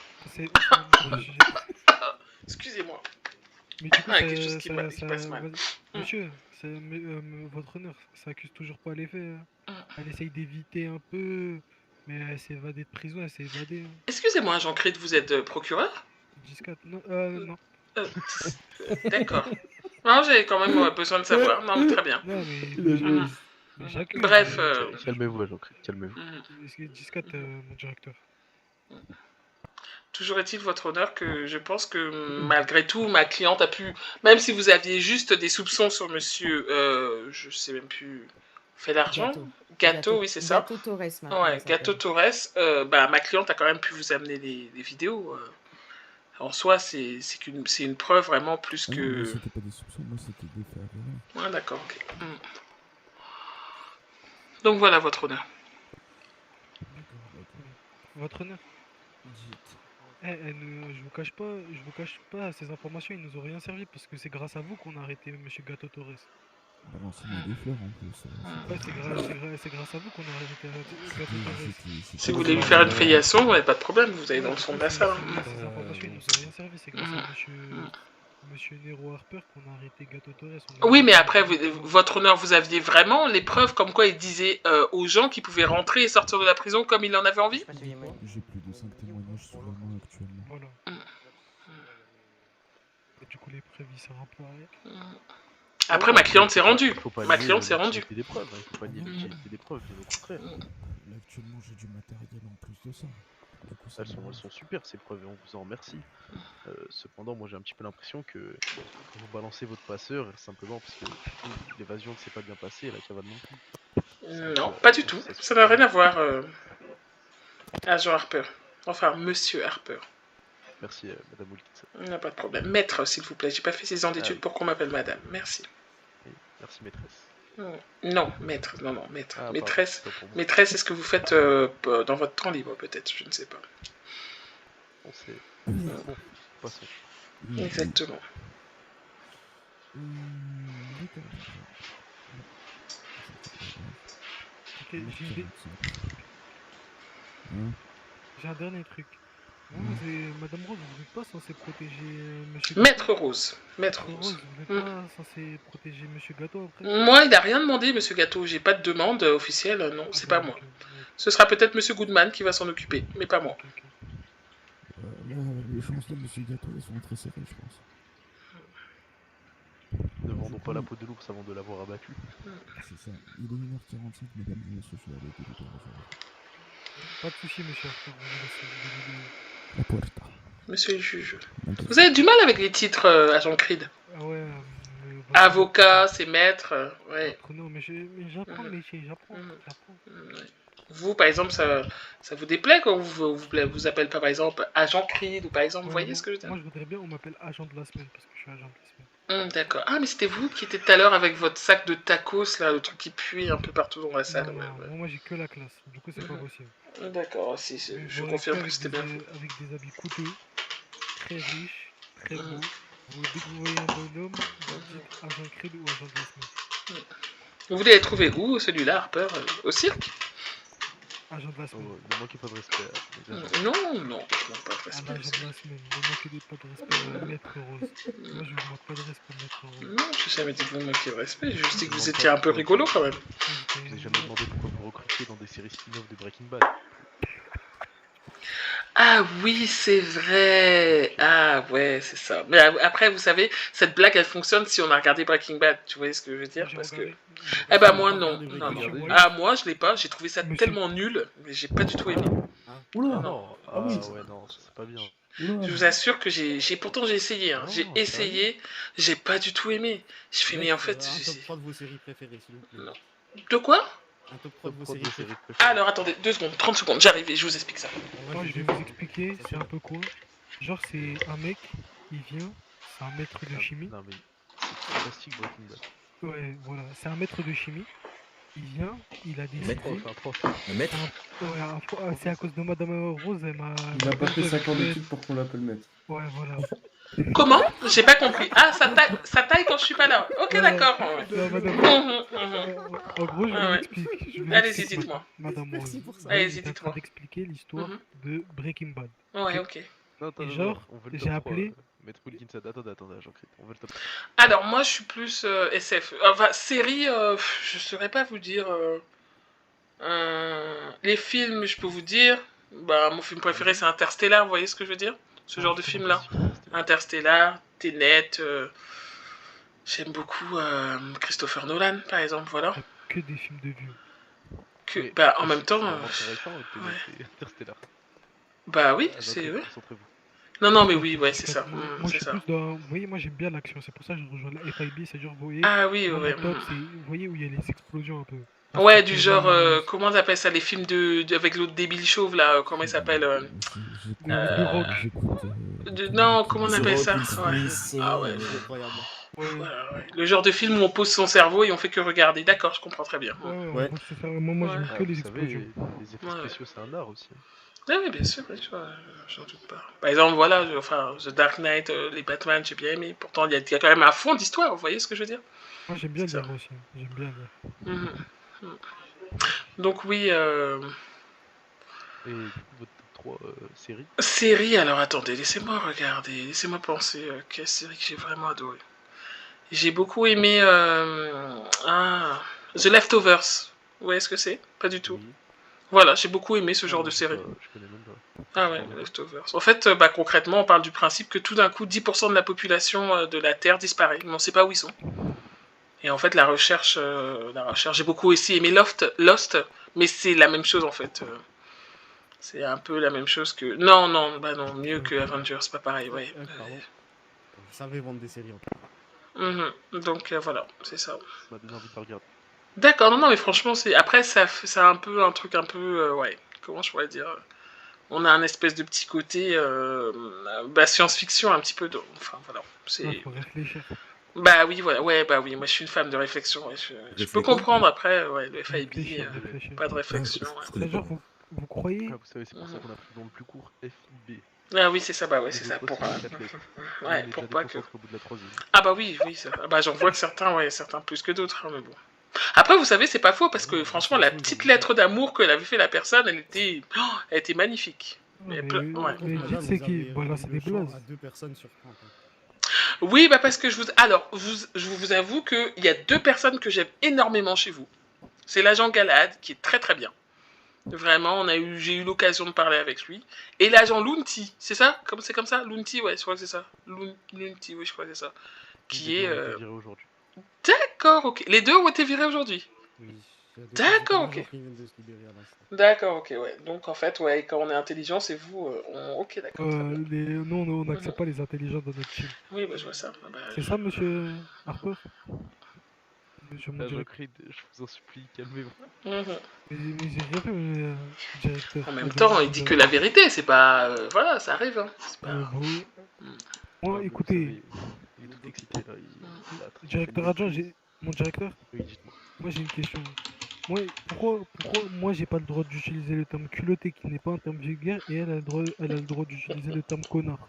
Excusez-moi. Mais du coup, quelque chose qui passe mal. Monsieur, votre honneur, ça accuse toujours pas les faits. Elle essaye d'éviter un peu, mais elle s'est évadée de prison, elle s'est évadée. Excusez-moi, Jean Creed, vous êtes procureur? 14, non. D'accord. Non, j'avais quand même besoin de savoir. Non, très bien. Non, mais bref. Calmez-vous, Jean Creed, calmez-vous. 14, mon directeur. Toujours est-il, votre honneur, que je pense que malgré tout, ma cliente a pu, même si vous aviez juste des soupçons sur monsieur, je sais même plus, fait l'argent Gato, oui, c'est ça. Gato Torres, maintenant. Ouais, Gato Torres, bah, ma cliente a quand même pu vous amener les vidéos. En soi, c'est une preuve vraiment plus que... Non, c'était pas des soupçons, moi c'était des faits avérés. Ah d'accord, ok. Donc voilà, votre honneur. Votre honneur. Je vous cache pas, ces informations, ils nous ont rien servi parce que c'est grâce à vous qu'on a arrêté monsieur Gato Torres. Balancez-moi des fleurs en plus. Ouais, c'est grâce à vous qu'on a arrêté Gato Torres. Si vous voulez lui faire une filiation, pas de problème, vous allez dans le fond de la salle. Ces informations, ils nous ont rien servi, c'est grâce à monsieur Nero Harper qu'on a arrêté Gato Torres. Oui, mais après, votre honneur, vous aviez vraiment les preuves comme quoi il disait aux gens qu'ils pouvaient rentrer et sortir de la prison comme il en avait envie? J'ai plus de 5 témoignages sur la main actuellement. Voilà. Et du coup, les preuves, ils servent un peu à rien. Après, ma cliente s'est rendue. Ma cliente s'est rendue. Il y a des preuves, il faut pas nier qu'il y a des preuves, au contraire. Là, actuellement, j'ai du matériel en plus de ça. Du coup, elles sont super ces preuves et on vous en remercie. Cependant, moi j'ai un petit peu l'impression que vous balancez votre passeur simplement parce que l'évasion ne s'est pas bien passée et la cavale non plus. Non, pas du tout. Ça n'a rien à voir, agent Harper. Enfin, monsieur Harper. Merci, Madame Wilkinson. Il n'y a pas de problème. Maître, s'il vous plaît. J'ai pas fait 6 ans d'études oui. pour qu'on m'appelle madame. Merci. Oui, merci, maîtresse. Non, maître. Non, non, maître. Ah, Maîtresse. pardon, pour moi. Maîtresse, c'est ce que vous faites dans votre temps libre, peut-être. Je ne sais pas. On sait. Bon, passons. Exactement. D'accord. Ok, j'ai un dernier truc. Vous, Madame Rose, vous n'êtes pas censé protéger Monsieur Maître Rose. Maître Rose, Rose. vous n'êtes pas censé protéger Monsieur Gâteau après? Moi, il n'a rien demandé, Monsieur Gâteau. J'ai pas de demande officielle. Non, c'est pas moi. Ce sera peut-être Monsieur Goodman qui va s'en occuper, mais pas moi. Là, les chances de Monsieur Gâteau, elles sont très serrées, je pense. Ne vendons pas la peau de l'ours avant de l'avoir abattu. C'est ça. Il est 1h45, mesdames et messieurs, je suis avec les deux. Pas de soucis, monsieur Arthur. La puerta. Monsieur le juge. Vous avez du mal avec les titres, Agent Creed. Ah ouais. Avocat, c'est maître. Ouais. Non, mais j'apprends le métier, j'apprends. Vous, par exemple, ça vous déplaît quand vous appelle pas, par exemple, Agent Creed ou par exemple, vous voyez ce que je veux dire? Moi, je voudrais bien, on m'appelle agent de la semaine parce que je suis agent de la semaine. D'accord. Ah, mais c'était vous qui étiez tout à l'heure avec votre sac de tacos, là, le truc qui pue un peu partout dans la salle. Non, moi j'ai que la classe, du coup c'est pas possible. D'accord, si, je confirme que c'était bien vous. Avec des habits coûteux, très riches, très beaux. Dès que vous voyez un bonhomme, vous dites agent Creed ou agent de la semaine. Vous voulez les trouver où, celui-là, Harper? Au cirque? Agent de la semaine. Ne manquez pas de respect. Non, je manque pas de respect. Agent de la semaine, ne manquez pas de respect à Maître Rose. Moi je vous manque pas de respect, Maître Rose. Non, je n'ai jamais dit que vous me manquiez de respect, j'ai juste dit que vous étiez un peu rigolo quand même. Je vous ai jamais demandé pourquoi vous recrutiez dans des séries spin-off de Breaking Bad. Ah oui, c'est vrai. Ah ouais, c'est ça. Mais après, vous savez, cette blague, elle fonctionne si on a regardé Breaking Bad. Tu vois ce que je veux dire? Parce que... Eh ben moi, non. Ah, moi, je l'ai pas. J'ai trouvé ça tellement nul. Mais j'ai pas du tout aimé. Oula. Non. Ah oui, ouais, non, c'est pas bien. Je vous assure que pourtant j'ai essayé. Hein. J'ai essayé. J'ai pas du tout aimé. Je fais, mais en fait... Un top 3 de vos séries préférées, s'il vous plaît. Non. De quoi? Un top 3 de vos séries préférées. Alors attendez, 2 secondes, 30 secondes, j'arrive et je vous explique ça. Moi je vais vous expliquer, c'est un peu quoi. Genre c'est un mec, il vient, c'est un maître de chimie. Non mais c'est fantastique Breaking Bad. Ouais, voilà, c'est un maître de chimie. Il vient, il a décidé... Un prof. Un maître? C'est à cause de Madame Rose, elle m'a... Il a pas fait 5 ans d'études pour qu'on l'appelle maître. Ouais, voilà. Comment? J'ai pas compris. Ah, ça taille quand je suis pas là. Ok, d'accord. Non, madame. En gros, je vous explique. Allez-y, dites-moi. Madame Rose. Allez-y, dites-moi. D'expliquer l'histoire de Breaking Bad. Ouais, ok. Et genre, j'ai appelé... Maître Wilkinson, attendez, Jean-Christ, on veut le top. Alors, moi, je suis plus SF. Enfin, série, je saurais pas vous dire... les films, je peux vous dire... Bah, mon film préféré, c'est Interstellar, vous voyez ce que je veux dire? Ce genre de film-là. Interstellar, Tenet... J'aime beaucoup Christopher Nolan, par exemple, voilà. Que des films de vieux. Bah, en même temps... Interstellar. Bah oui, c'est... Ouais. Non, mais oui, ouais, c'est ça. Moi, je suis plus dans... Vous voyez, moi, j'aime bien l'action. C'est pour ça que je rejoins la FIB. C'est-à-dire, vous voyez... Ah oui, ouais. Top, vous voyez où il y a les explosions un peu. Ouais, du genre... comment on appelle ça? Les films avec l'autre débile chauve, là. Comment il s'appelle Non, comment on appelle ça? Ah ouais. Voilà, ouais. Le genre de film où on pose son cerveau et on fait que regarder. D'accord, je comprends très bien. Ouais. Moi, j'aime que les explosions. Les effets spéciaux, c'est un art aussi. Oui, bien sûr, j'en doute pas. Par exemple, voilà, The Dark Knight, les Batman, j'ai bien aimé. Pourtant, il y a quand même un fond d'histoire, vous voyez ce que je veux dire? Moi, j'aime bien lire aussi. J'aime bien lire. Donc, oui. Et du coup, votre top 3 série? Série, alors attendez, laissez-moi regarder, laissez-moi penser quelle série que j'ai vraiment adoré. J'ai beaucoup aimé The Leftovers. Vous voyez ce que c'est? Pas du tout. Voilà, j'ai beaucoup aimé ce genre de série. Je connais même pas. Ah ouais, Leftovers. En fait, concrètement, on parle du principe que tout d'un coup, 10% de la population de la Terre disparaît. Mais on ne sait pas où ils sont. Et en fait, la recherche, j'ai beaucoup aussi aimé Lost, mais c'est la même chose en fait. C'est un peu la même chose que... Non, mieux que Avengers, c'est pas pareil, ouais. Pardon. Je savais vendre des séries en tout. Donc voilà, c'est ça. Ça m'a donné envie de regarder. D'accord, non, mais franchement, c'est... Après, ça a un peu un truc un peu... ouais, comment je pourrais dire on a un espèce de petit côté science-fiction un petit peu. Enfin voilà, c'est. Faut réfléchir. Bah oui, voilà, ouais, bah oui, moi je suis une femme de réflexion. Ouais, je peux comprendre après, ouais, le FIB, pas de réflexion. C'est genre, vous croyez Ah, vous savez, c'est pour ça qu'on a pris le nom le plus court, FIB. Ah oui, c'est ça, bah ouais, Et c'est les ça. autres, Pour, c'est les 4 lettres. On ouais, est pour déjà pas que. déconcentré au bout de la 3e. Ah bah oui, oui, ça. Bah j'en vois que certains, ouais, certains plus que d'autres, hein, mais bon. Après, vous savez, c'est pas faux parce que franchement, la petite lettre d'amour que l'avait fait la personne, elle était magnifique. mais Ouais. dites c'est qui? Voilà, c'est des blazes. À 2 personnes sur 30. Oui, bah parce que alors, je vous avoue qu'il y a 2 personnes que j'aime énormément chez vous. C'est l'agent Galad, qui est très très bien. Vraiment, j'ai eu l'occasion de parler avec lui. Et l'agent Lunti, c'est ça? C'est comme ça? Lunti, ouais, je crois que c'est ça. Lunti, oui, je crois que c'est ça. Qui est. viré aujourd'hui. D'accord, ok. Les 2 ont été virés aujourd'hui. Oui. D'accord, ok. Qui viennent de se libérer à l'instant. D'accord, ok, ouais. Donc en fait, ouais, quand on est intelligent, c'est vous. Ok, d'accord. Nous, on n'accepte pas les intelligents dans notre team. Oui, bah je vois ça. Bah, c'est ça, monsieur Harper? Monsieur mon Agent directeur. Creed, je vous en supplie, calmez-vous. Mais j'ai rien fait, directeur. En même temps, il dit que la vérité, c'est pas. Voilà, ça arrive. Hein. C'est pas. Moi, écoutez. Il est tout excité là. Directeur adjoint, mon directeur. Oui, dites-moi. Moi, j'ai une question. Pourquoi moi j'ai pas le droit d'utiliser le terme culotté qui n'est pas un terme vulgaire et elle a le droit d'utiliser le terme connard?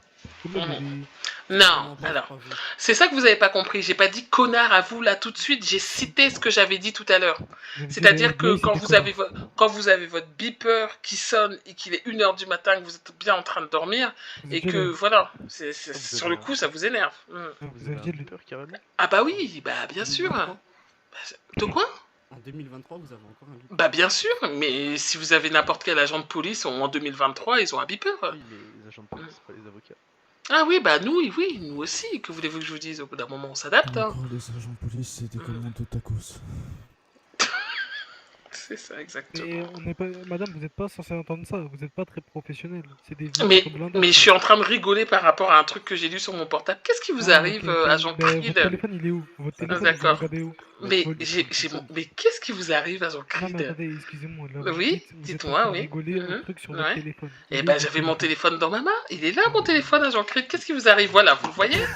Non, alors, c'est ça que vous avez pas compris. J'ai pas dit connard à vous là tout de suite. J'ai cité ce que j'avais dit tout à l'heure. C'est-à-dire que quand vous avez votre beeper qui sonne et qu'il est 1h du matin, que vous êtes bien en train de dormir et que voilà, sur le coup ça vous énerve. Vous avez un beeper carrément? Ah bah oui, bah bien sûr. De quoi? En 2023, vous avez encore un beeper? Bah bien sûr, mais si vous avez n'importe quel agent de police en 2023, ils ont un beeper. Oui, mais les agents de police, pas les avocats. Ah oui, bah nous, oui, nous aussi. Que voulez-vous que je vous dise? Au bout d'un moment, on s'adapte. Hein. Les agents de police, c'est des commandes de tacos. C'est ça, exactement. Madame, vous n'êtes pas censé entendre ça. Vous n'êtes pas très professionnel. C'est des mais je suis en train de rigoler par rapport à un truc que j'ai lu sur mon portable. Qu'est-ce qui vous arrive, agent Creed? Votre téléphone, il est où? Votre téléphone, d'accord. Où mais qu'est-ce qui vous arrive, agent Creed? Non, mais attendez, excusez-moi. Oui, dites-moi, oui. Rigoler un truc sur votre téléphone. Eh ben, j'avais mon téléphone dans ma main. Il est là, mon téléphone, agent Creed. Qu'est-ce qui vous arrive? Voilà, vous le voyez?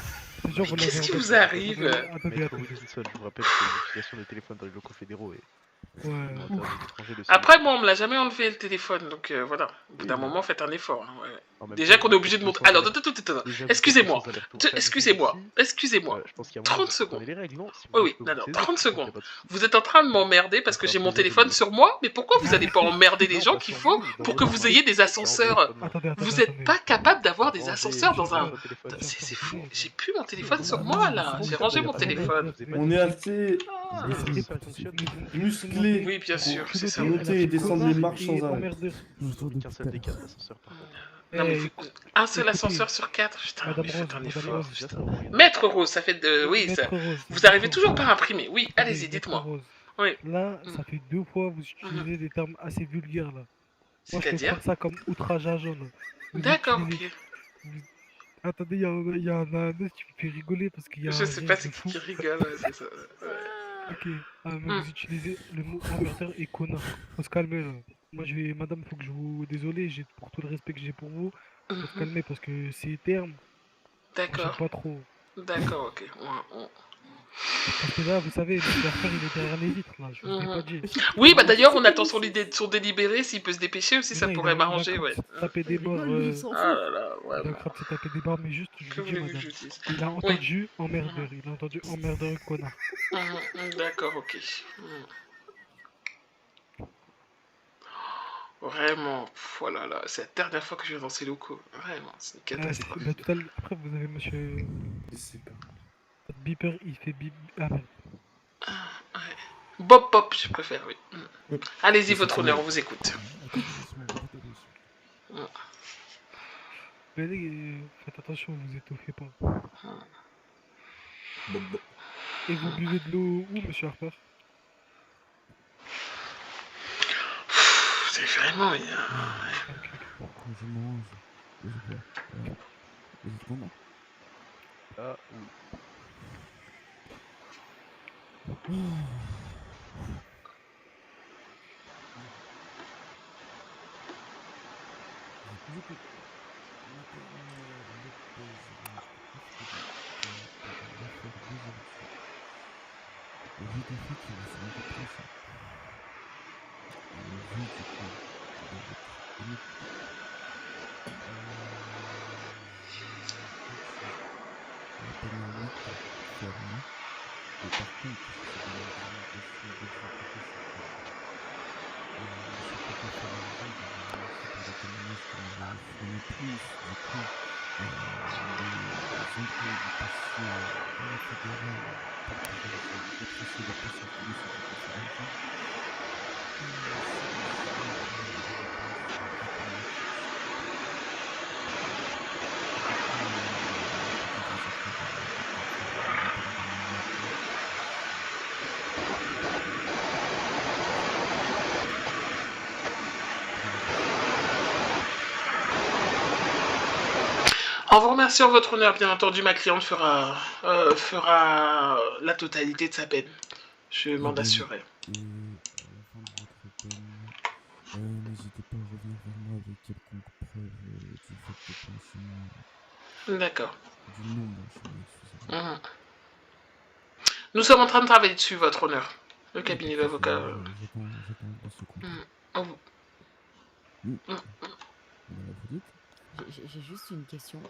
Qu'est-ce qui vous arrive? Maître Wilkinson, je vous rappelle que l'utilisation des téléphones dans les locaux fédéraux est... Après, moi, on me l'a jamais enlevé le téléphone, donc voilà. Au bout d'un moment, faites un effort. Hein, ouais. Déjà qu'on est obligé de montrer. Alors, excusez-moi. Excusez-moi. 30 secondes. Oui, non, 30 secondes. Vous êtes en train de m'emmerder parce que j'ai mon téléphone sur moi, mais pourquoi vous n'allez pas emmerder les gens qu'il faut pour que vous ayez des ascenseurs? Vous n'êtes pas capable d'avoir des ascenseurs dans un. C'est fou. J'ai plus mon téléphone sur moi, là. J'ai rangé mon téléphone. On est assez musclé. Oui, bien sûr, c'est ça. Monter et descendre les marches sans arrêt. Qu'un seul des 4 ascenseurs, par contre. Non, mais un seul ascenseur sur 4, putain, mais faites un effort. Maître Rose, ça fait de... Oui, ça... vous arrivez toujours par imprimer. Oui, allez-y, dites-moi. Oui. Là, ça fait 2 fois que vous utilisez des termes assez vulgaires, là. Moi, je peux prendre ça comme outrage à jaune. D'accord, ok. Attendez, il y a un autre qui me fait rigoler parce qu'il y a... Je sais pas c'est qui rigole, c'est ça. Ok, mais vous utilisez le mot emmerdeur et connard. Faut se calmer, là. Moi, madame, faut que je vous... Désolé, pour tout le respect que j'ai pour vous, faut se calmer parce que ces termes... D'accord. Pas trop. D'accord, ok. Parce que là, vous savez, le serveur, il est derrière les vitres, là. Je vous ai pas dit. Oui, bah d'ailleurs, on attend son délibéré. S'il peut se dépêcher aussi, ça pourrait m'arranger, ouais. Taper des bords. Ah là là, ouais. Il a craint de se taper des bords, mais juste, je vous dis, madame. Il a entendu emmerdeur. Il a entendu emmerdeur et connard. D'accord, ok. Vraiment, voilà, là, c'est la dernière fois que je viens dans ces locaux. Vraiment, c'est une catastrophe. Après, vous avez monsieur. Votre beeper, il fait bip. Ah, merde. Ouais. Bob Pop, je préfère, oui. Allez-y, votre honneur, on vous écoute. Mais faites attention, vous étouffez pas. Et vous buvez de l'eau où, monsieur Harper? C'est vraiment bien. Je mange, je bois. Vous êtes content? Ah oui. qu'en fait, il vous faut un peu plus. Vous, du coup, dans votre honnêteté, la peine à 8 ans ferme. Et par contre, c'est bien évidemment aussi de votre côté, c'est que monsieur Coco fait la raison, je vous remercie pour les témoignages que vous m'avez fournis plus, du coup, les endroits où vous passiez à la fédérale pour pouvoir retracer les passes en police et Coco fait l'argent. Si monsieur ne repasse rapidement sur site, du coup, on peut dire aux acteurs de peut-être repérer des moyens pour qu'ils puissent pour la passer. En vous remerciant, votre honneur, bien entendu, ma cliente fera la totalité de sa peine. Je m'en assurerai. Et à la fin de votre peine, n'hésitez pas à revenir vers moi avec quelconque preuve du fait de blanchiment. D'accord. Du non-blanchiment, excusez-moi. Nous sommes en train de travailler dessus, votre honneur. Le cabinet d'avocat. J'attends le dossier complet. Madame Aphrodite? J'ai juste une question.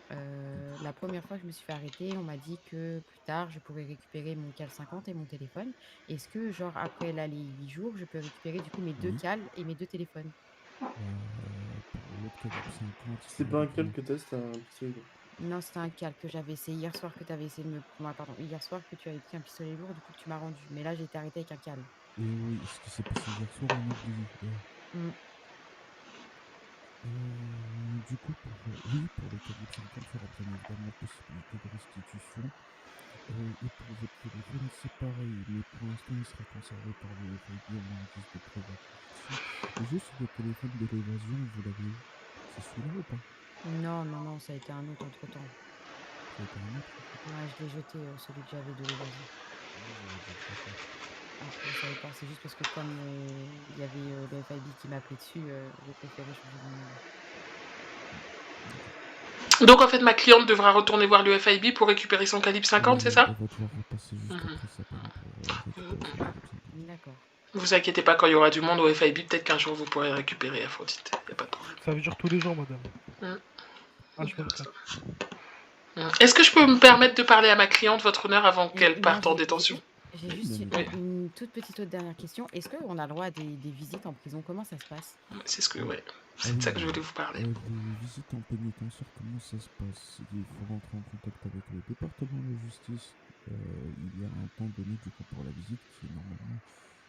La première fois que je me suis fait arrêter, on m'a dit que plus tard, je pourrais récupérer mon CAL 50 et mon téléphone. Est-ce que, genre, après là, les 8 jours, je peux récupérer du coup mes 2 Oui. CAL et mes 2 téléphones? Pour l'autre calibre 50, C'est pas un cal que t'as, c'était un pistolet lourd. Non, c'était un CAL que j'avais essayé hier soir que tu avais essayé de me... pardon, hier soir que tu avais pris un pistolet lourd, du coup que tu m'as rendu. Mais là, j'ai été arrêté avec un CAL. Et oui, ce qui s'est passé hier soir, on oublie. Du coup, oui, pour le calibre 50, il y aura bien évidemment possibilité de restitution. Et pour votre téléphone, c'est pareil, mais pour l'instant, il sera conservé par le FIB en guise de preuve acquisition. Et juste le téléphone de l'évasion, vous l'avez eu? C'est celui-là ou pas? Non, ça a été un autre entre-temps. Ça a été un autre? Ouais, je l'ai jeté, celui que j'avais de l'évasion. J'aurais dû le faire. Je savais pas, c'est juste parce que comme il y avait le FIB qui m'appelait dessus, j'ai préféré changer de numéro. Donc en fait, ma cliente devra retourner voir le FIB pour récupérer son calibre 50, c'est ça? Elle va devoir repasser juste après sa peine pour récupérer son calibre 50. D'accord. Vous inquiétez pas, quand il y aura du monde au FIB, peut-être qu'un jour vous pourrez récupérer Aphrodite. Y a pas de problème. Ça veut dire tous les jours, madame. H24. Est-ce que je peux me permettre de parler à ma cliente, votre honneur, avant qu'elle parte en détention? J'ai juste une toute petite autre dernière question. Est-ce qu'on a le droit à des visites en prison? Comment ça se passe? C'est c'est de ça que je voulais vous parler. Les visites en pénitentiaire, comment ça se passe? Il faut rentrer en contact avec le département de justice. Il y a un temps donné du coup pour la visite qui est normalement...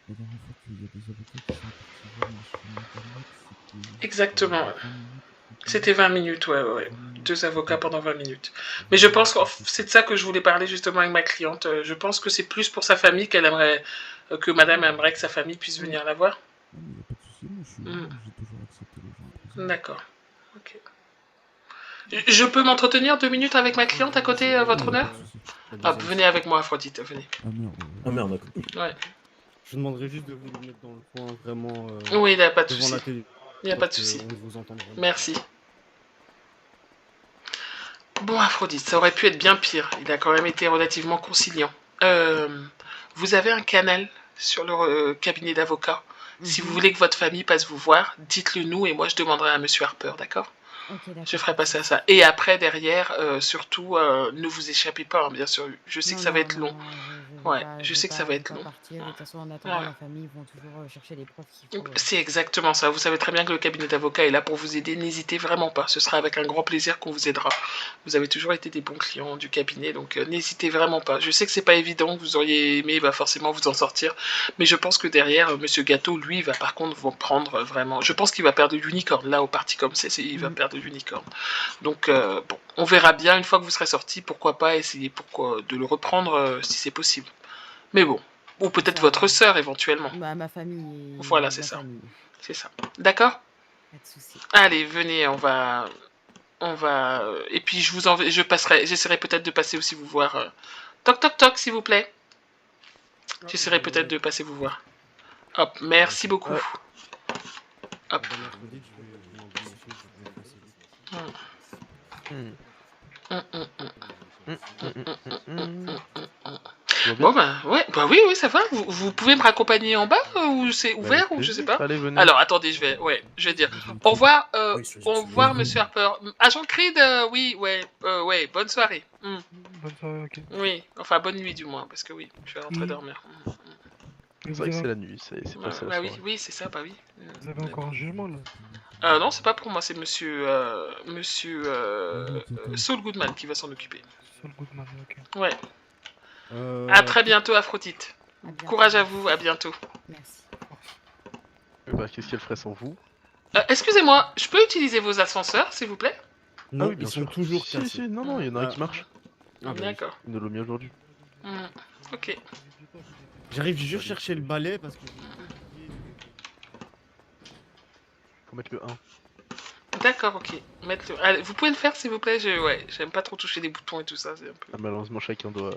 La dernière fois qu'il y a des avocats qui sont partis voir monsieur Mohamed, c'était... Exactement. C'était 20 minutes, ouais. 2 avocats pendant 20 minutes. Mais je pense que c'est de ça que je voulais parler justement avec ma cliente. Je pense que c'est plus pour sa famille qu'elle aimerait, que madame aimerait que sa famille puisse venir la voir. Non, mais il n'y a pas de souci, moi j'ai toujours accepté les gens en prison. D'accord. Ok. Je peux m'entretenir 2 minutes avec ma cliente à côté, votre honneur? Hop, venez avec moi, Aphrodite, venez. Ah merde, d'accord. Ouais. Je demanderais juste de vous le mettre dans le coin, vraiment. Oui, il n'y a pas de devant souci. la télé. Il n'y a pas de souci. On vous entend vraiment. Merci. Bon, Aphrodite, ça aurait pu être bien pire. Il a quand même été relativement conciliant. Vous avez un canal sur le cabinet d'avocats. Si vous voulez que votre famille passe vous voir, dites-le nous et moi je demanderai à monsieur Harper, d'accord? Je ferai passer à ça. Et après, derrière, surtout, ne vous échappez pas, hein, bien sûr. Je sais que ça va être long. Je sais que ça va être long. De toute façon, en attendant, la famille vont toujours chercher les preuves qu'il faut. C'est exactement ça. Vous savez très bien que le cabinet d'avocats est là pour vous aider. N'hésitez vraiment pas. Ce sera avec un grand plaisir qu'on vous aidera. Vous avez toujours été des bons clients du cabinet, donc n'hésitez vraiment pas. Je sais que c'est pas évident. Vous auriez aimé forcément vous en sortir, mais je pense que derrière, monsieur Gâteau, lui, va par contre vous prendre vraiment. Je pense qu'il va perdre l'unicorne. Là, au parti comme c'est, il va perdre l'unicorne. Donc bon, on verra bien une fois que vous serez sorti. Pourquoi pas essayer de le reprendre si c'est possible. Mais bon. Ou peut-être votre sœur, éventuellement. Ma famille. Voilà, c'est ça. C'est ça. D'accord? Pas de souci. Allez, venez, on va... Et puis, j'essaierai peut-être de passer aussi vous voir... Toc, toc, toc, s'il vous plaît. J'essaierai peut-être de passer vous voir. Hop, merci beaucoup. Hop. va bien? Bon bah ouais, bah oui, oui, ça va. Vous pouvez me raccompagner en bas ou c'est Bah, avec ouvert ou je sais plaisir. pas. Allez, venez. Alors attendez, je vais dire. Au revoir, Monsieur Harper. Agent Creed, oui, ouais, bonne soirée. Bonne soirée, ok. Oui, enfin bonne nuit du moins, parce que oui, je vais rentrer Et- dormir. Mais C'est vous vrai que c'est avez, la nuit, c'est passé la Bah oui, soirée. oui, c'est ça, bah oui. vous avez encore un jugement là? Non, c'est pas pour moi, c'est monsieur Saul Goodman qui va s'en occuper. Saul Goodman, ok. Ouais. À très bientôt, Aphrodite. À bientôt. Courage à vous, à bientôt. Merci. Bah, qu'est-ce qu'elle ferait sans vous? Excusez-moi, je peux utiliser vos ascenseurs, s'il vous plaît? Non, Ah oui, ils bien sont sûr. toujours Si, cassés. si, non, il y en a un qui marche. Ah, bah oui. D'accord. Il nous l'a mis aujourd'hui. Ok. J'arrive juste chercher le balai parce que... Faut mettre le 1. D'accord, ok. Allez, vous pouvez le faire, s'il vous plaît? Ouais, j'aime pas trop toucher les boutons et tout ça, c'est un peu... Ah, malheureusement, chacun doit...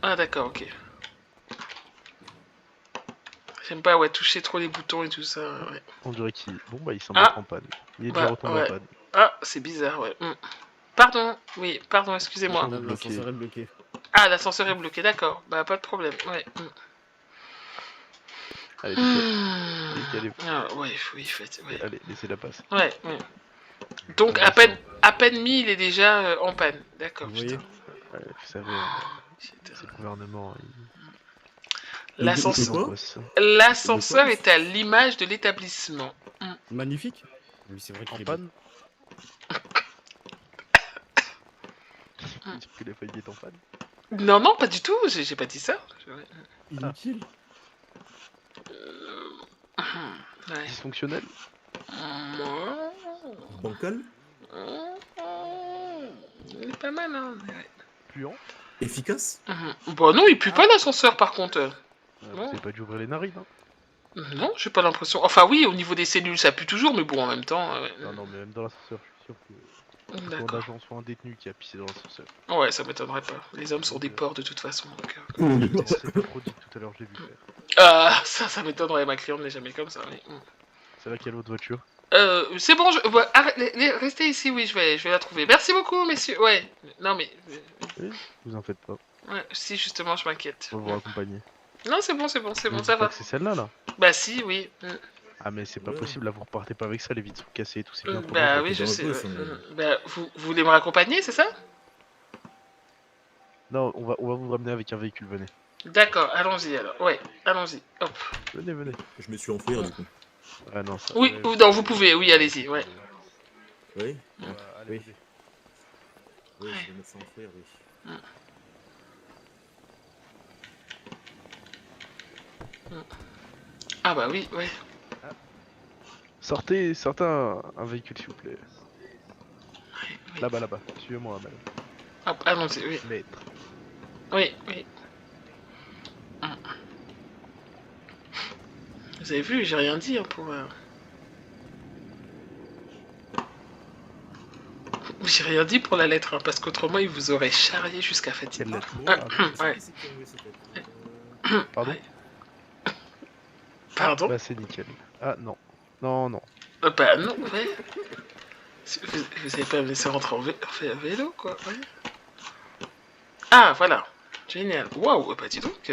Ah, d'accord, ok. J'aime pas, ouais, toucher trop les boutons et tout ça, ouais. On dirait qu'il... Bon, bah, il semble être en panne. Il est déjà retombé en panne. Ah, c'est bizarre, ouais. Pardon, oui, pardon, excusez-moi. L'ascenseur est bloqué. Ah, l'ascenseur est bloqué, d'accord. Bah, pas de problème, ouais. Allez, décalez-vous. Ah, ouais, oui, faites, ouais. Allez, laissez-la passer. Ouais. Donc, à peine mis, il est déjà en panne. D'accord, Vous voyez? Vous savez, c'est le gouvernement. L'ascenseur est à l'image de l'établissement. Magnifique. Oui, c'est vrai En qu'il est panne. Tu que la faille est en panne. Non, pas du tout, j'ai pas dit ça. inutile. Ouais. Dysfonctionnel. Bancal. Il est pas mal, hein. Puant. Efficace. Bon, non, il pue pas l'ascenseur par contre. Vous avez pas dû ouvrir les narines, hein? Non, j'ai pas l'impression. Enfin, oui, au niveau des cellules, ça pue toujours, mais bon, en même temps. Non, mais même dans l'ascenseur, je suis sûr que. Soit un agent, soit un détenu qui a pissé dans l'ascenseur. Ouais, ça m'étonnerait pas. Les hommes sont des porcs de toute façon. Donc, c'est Aphrodite tout à l'heure, j'ai vu faire. ça m'étonnerait, ma cliente n'est jamais comme ça. Mais... C'est laquelle votre voiture? C'est bon, restez ici, oui, je vais la trouver. Merci beaucoup, messieurs. Ouais, non mais... Oui, vous en faites pas. Ouais, si, justement, je m'inquiète. On va vous raccompagner. Non, c'est bon, ça va. C'est celle-là, là? Bah si, oui. Ah, mais c'est pas possible, là, vous repartez pas avec ça, les vitres sont cassées et tout, c'est bien trop Bah oui, je sais. Bah, vous voulez me raccompagner, c'est ça? Non, on va vous ramener avec un véhicule, venez. D'accord, allons-y alors. Ouais, allons-y. Hop. Venez. Je me suis enfouir du coup. Ah non, ça... Oui, non, vous pouvez, oui, allez-y, ouais. Oui. Allez. Oui, je vais mettre ça enfouir, oui. Ah bah oui, ouais. Sortez un véhicule, s'il vous plaît. Oui. Là-bas. Suivez-moi, madame. Hop, allons-y, oui. Maître. Oui. Vous avez vu, j'ai rien dit hein, pour... J'ai rien dit pour la lettre, hein, parce qu'autrement, il vous aurait charrié jusqu'à fatigue. Quelle lettre? Ouais. Pardon? Pardon? Bah c'est nickel. Ah non. Non. Bah non, ouais. Vous avez pas me laissé rentrer en vélo, quoi. Ouais. Ah, voilà. Génial. Waouh, bah dis donc.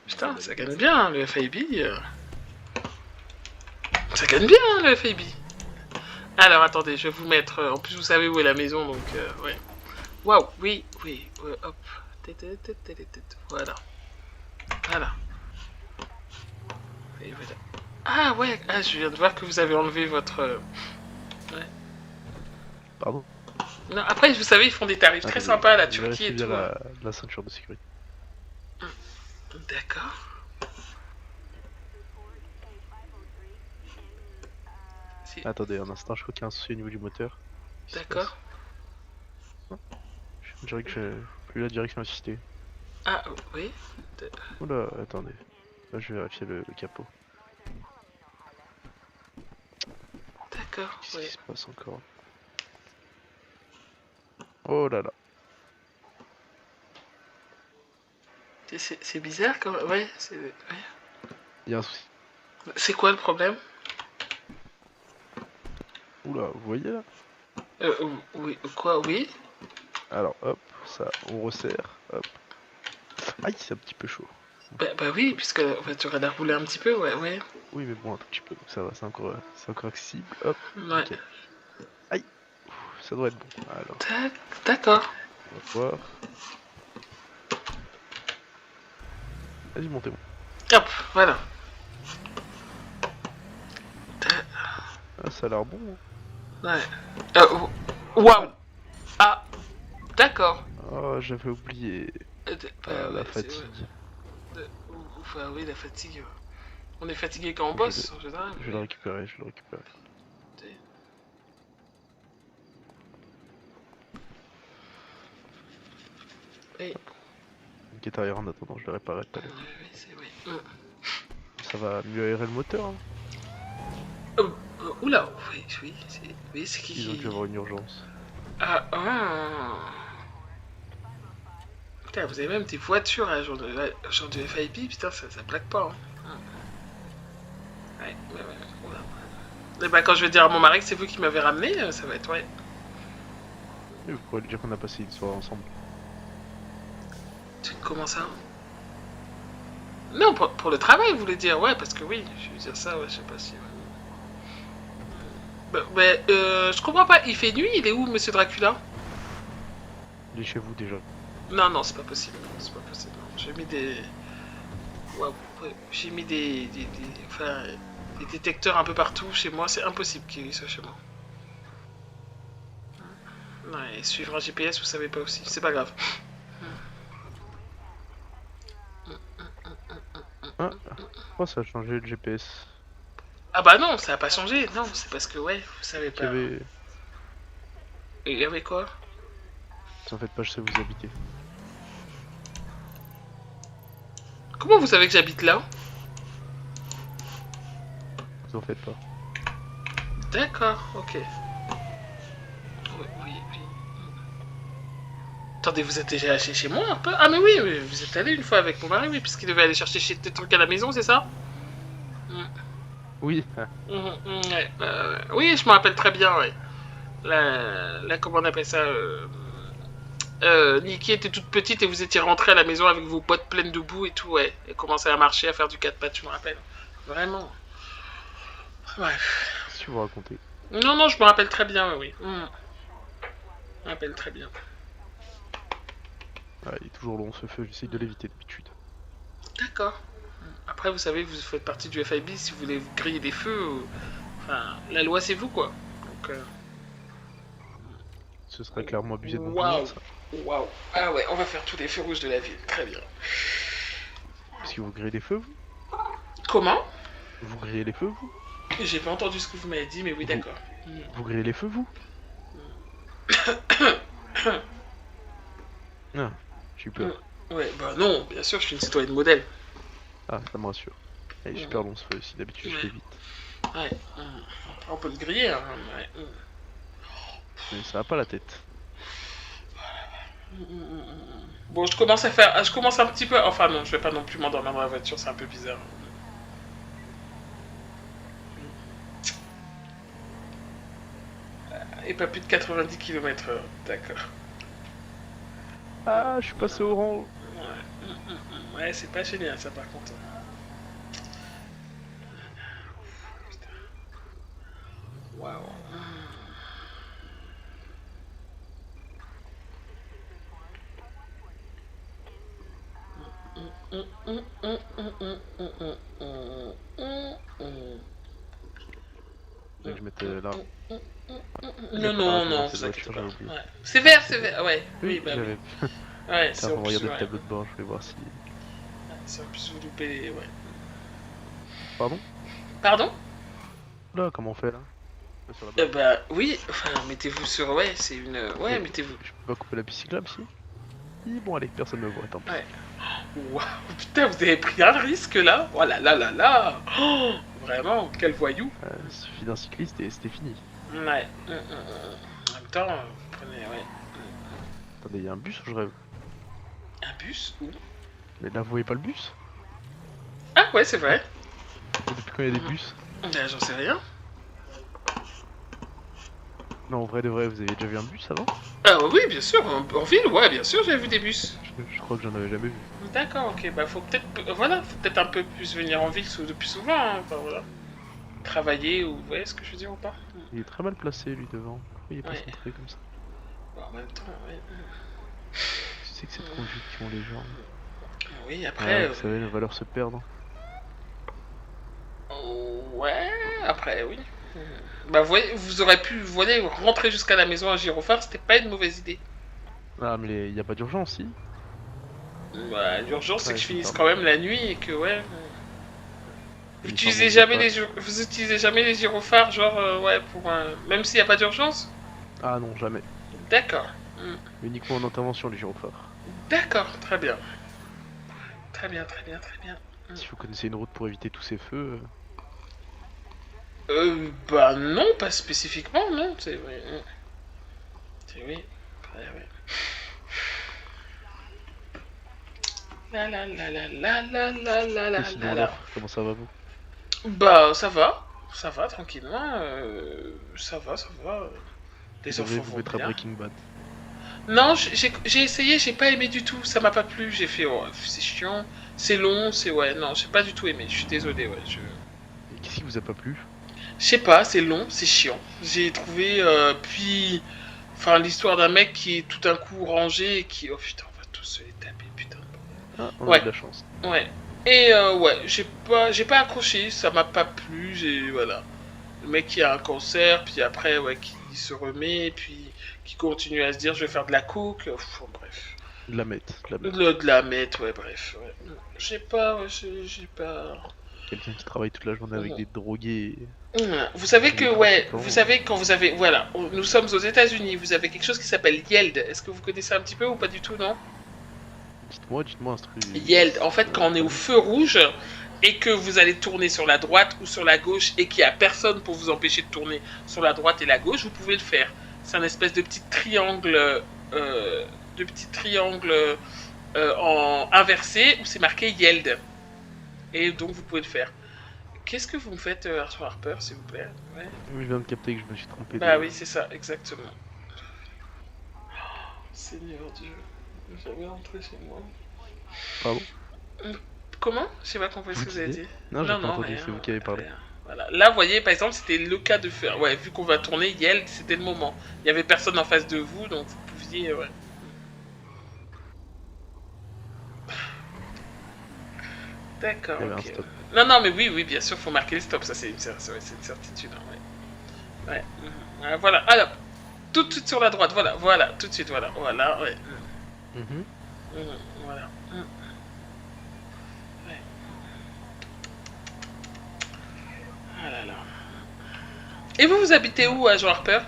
Putain, ça gagne bien, hein, le FIB. Ça gagne bien, hein, le FIB. Alors, attendez, je vais vous mettre... En plus, vous savez où est la maison, donc... ouais. Waouh, oui, hop. Voilà. Et voilà. Ah, ouais, je viens de voir que vous avez enlevé votre... Ouais. Pardon? Non, après, vous savez, ils font des tarifs très sympas à la Turquie et tout. La ceinture de sécurité. D'accord. Attendez un instant, je crois qu'il y a un souci au niveau du moteur. D'accord. Je dirais que j'ai plus la direction assistée. Ah, oui. Oula, attendez. Là, je vais vérifier le capot. D'accord, Qu'est-ce qui se passe encore? Oh là là. C'est bizarre quand même. Ouais, Il y a un souci. C'est quoi le problème? Oula, vous voyez là? Oui, quoi, oui? Alors hop, ça, on resserre, hop. Aïe, c'est un petit peu chaud. Bah oui, puisque la voiture elle a roulé un petit peu, ouais. Oui, mais bon, un tout petit peu, donc ça va, c'est encore accessible. Hop, Ouais. nickel. Aïe, ça doit être bon. Alors, D'accord. on va voir. Vas-y, montez-moi. Hop, voilà. Ah, ça a l'air bon. Ouais. Waouh. Ah, d'accord. Oh, j'avais oublié. La fatigue. Enfin, oui, la fatigue. On est fatigué quand on bosse, en général. Je vais le récupérer, Oui. Inquiète arrière en attendant, je le réparerai tout à l'heure. Oui, c'est oui. Ça va mieux aérer le moteur, hein. Oula, oui, c'est qui Ils ont dû avoir une urgence. Ah. Putain, vous avez même des voitures à genre de FIP, putain, ça plaque pas. Hein. Ouais. Oula. Et bah, quand je vais dire à mon mari que c'est vous qui m'avez ramené, ça va être ouais. Et vous pourrez lui dire qu'on a passé une soirée ensemble. Comment ça? Non, pour le travail, vous voulez dire, ouais, parce que oui, je veux dire ça, ouais, je sais pas si... je comprends pas, il fait nuit, il est où, monsieur Dracula? Il est chez vous déjà. Non, c'est pas possible, J'ai mis des... Waouh, j'ai mis des détecteurs un peu partout chez moi, c'est impossible qu'il soit chez moi. Non, et suivre un GPS, vous savez pas aussi, c'est pas grave. Ah, pourquoi ça a changé le GPS? Ah bah non, ça a pas changé, non, c'est parce que ouais, vous savez pas. Il y avait quoi? En fait pas, je sais où vous habitez. Comment vous savez que j'habite là? Vous en faites pas. D'accord, ok. Oui. Attendez, vous êtes déjà chez moi un peu? Ah mais oui, vous êtes allé une fois avec mon mari, oui, puisqu'il devait aller chercher des trucs à la maison, c'est ça? Oui. Ouais, oui, je me rappelle très bien, ouais. Comment on appelle ça? Nikki était toute petite et vous étiez rentré à la maison avec vos bottes pleines de boue et tout, ouais. Et commençait à marcher, à faire du 4 pattes, je me rappelle. Vraiment. Bref. Si vous racontez. Non, je me rappelle très bien, oui. Je me rappelle très bien. Ah, il est toujours long ce feu, j'essaye de l'éviter d'habitude. D'accord. Après, vous savez, vous faites partie du FIB, si vous voulez griller des feux, enfin, la loi c'est vous, quoi. Donc, ce serait clairement abusé de mon pouvoir, ça. Waouh. Ah ouais, on va faire tous les feux rouges de la ville, très bien. Est-ce que vous grillez les feux, vous? Comment? Vous grillez les feux, vous? J'ai pas entendu ce que vous m'avez dit, mais oui, d'accord. Vous grillez les feux, vous? Ah, j'ai eu peur. Ouais, bah non, bien sûr, je suis une citoyenne modèle. Ah, ça me rassure. Elle est super long ce feu aussi, d'habitude je l'évite. Ouais, on peut le griller, hein, ouais. Mais ça a pas la tête. Bon, je commence un petit peu... Enfin non, je vais pas non plus m'endormir dans la voiture, c'est un peu bizarre. Et pas plus de 90 km/h, d'accord. Ah, je suis passé au rang. Ouais, c'est pas génial ça par contre. Waouh. Je vais mettre là. Non, vous inquiétez pas. Ouais. C'est vert, ouais. Oui, bah oui. Ouais, c'est en plus... regarder le tableau de bord, je vais voir si... Si en plus vous loupez... Ouais. Pardon? Pardon? Là, comment on fait là? Bah oui, enfin, mettez-vous sur... Ouais, c'est une... Ouais, mettez-vous... Je peux pas couper la piste cyclable, si? Bon, allez, personne ne me voit, tant pis. Ouais. Waouh, putain, vous avez pris un risque là? Oh là là là là! Oh, vraiment, quel voyou! Il suffit d'un cycliste et c'était fini. Ouais. En même temps, vous prenez... Ouais. Attendez, il y a un bus ou je rêve? Un bus? Où? Mais là, vous voyez pas le bus? Ah ouais, c'est vrai. Depuis quand il y a des bus? Ben, j'en sais rien. Non, en vrai de vrai, vous avez déjà vu un bus avant? Ah oui, bien sûr, en ville, ouais, bien sûr, j'ai vu des bus. Je crois que j'en avais jamais vu. D'accord, ok. Bah, faut peut-être un peu plus venir en ville plus souvent. Hein. Enfin, voilà. Travailler ou. Vous voyez ce que je veux dire ou pas? Il est très mal placé, lui, devant. Pourquoi il est pas Ouais. centré comme ça? Bon, en même temps, ouais. Tu sais que c'est trop vite qu'ils ont les gens. Oui, après. Vous savez, la valeur se perd. Ouais, après, oui. Bah, vous aurez pu, rentrer jusqu'à la maison à Girophare, c'était pas une mauvaise idée. Ah, mais il n'y a pas d'urgence, si? Bah, l'urgence, c'est Ouais, que je c'est finisse ça. quand même la nuit et que, ouais. Vous Il utilisez s'en jamais manque pas. vous utilisez jamais les gyrophares, genre, ouais, même s'il n'y a pas d'urgence? Ah non, jamais. D'accord. Uniquement en intervention, les gyrophares. D'accord, très bien. Très bien. Si vous connaissez une route pour éviter tous ces feux... Bah non, pas spécifiquement, non, c'est oui. C'est oui. Après, ouais. Et sinon alors, comment ça va vous? Bah ça va tranquillement, ça va. Vous Les devriez enfants vous vont mettre à bien. Breaking Bad. Non, j'ai essayé, j'ai pas aimé du tout, ça m'a pas plu, j'ai fait, oh, c'est chiant, c'est long, ouais, non, j'ai pas du tout aimé, je suis désolé, ouais, Et qu'est-ce qui vous a pas plu? Je sais pas, c'est long, c'est chiant, j'ai trouvé, puis, enfin, l'histoire d'un mec qui est tout d'un coup rangé et qui, oh putain, on va tous se les taper, putain. Ah, on Ouais. a de la chance. Ouais. Et ouais, j'ai pas accroché, ça m'a pas plu, voilà. Le mec qui a un cancer, puis après, ouais, qui se remet, puis qui continue à se dire je vais faire de la coke, bref. De la meth. De la meth, ouais, bref. Ouais. J'ai pas. Quelqu'un qui travaille toute la journée avec des drogués. Vous savez Des que, ouais, trafiquants. vous savez quand vous avez. Voilà, nous sommes aux États-Unis, vous avez quelque chose qui s'appelle Yeld. Est-ce que vous connaissez un petit peu ou pas du tout, non? Dites-moi un truc. Yeld, en fait, quand on est au feu rouge et que vous allez tourner sur la droite ou sur la gauche et qu'il n'y a personne pour vous empêcher de tourner sur la droite et la gauche, vous pouvez le faire. C'est un espèce de petit triangle, en inversé où c'est marqué Yeld. Et donc vous pouvez le faire. Qu'est-ce que vous me faites, Arthur Harper, s'il vous plaît? Ouais. Je viens de capter que je me suis trompé. Bah oui, c'est ça, exactement. Oh, Seigneur Dieu, j'avais rentré chez moi. Pardon? Comment? Je sais pas compris ce que vous avez dit. Non, j'ai pas entendu, rien, c'est vous qui avez parlé. rien. Voilà. Là, vous voyez, par exemple, c'était le cas de faire. Ouais, vu qu'on va tourner Yeld, c'était le moment. Il y avait personne en face de vous, donc vous pouviez. Ouais. D'accord. Il y avait un Ok. stop. Non, mais oui, bien sûr, faut marquer le stop. Ça, c'est une certitude. Hein, ouais. Voilà. Alors, tout de suite sur la droite. Voilà, tout de suite. Voilà, ouais. Voilà. Ouais. Ah là là. Et vous habitez où, Jean Harper?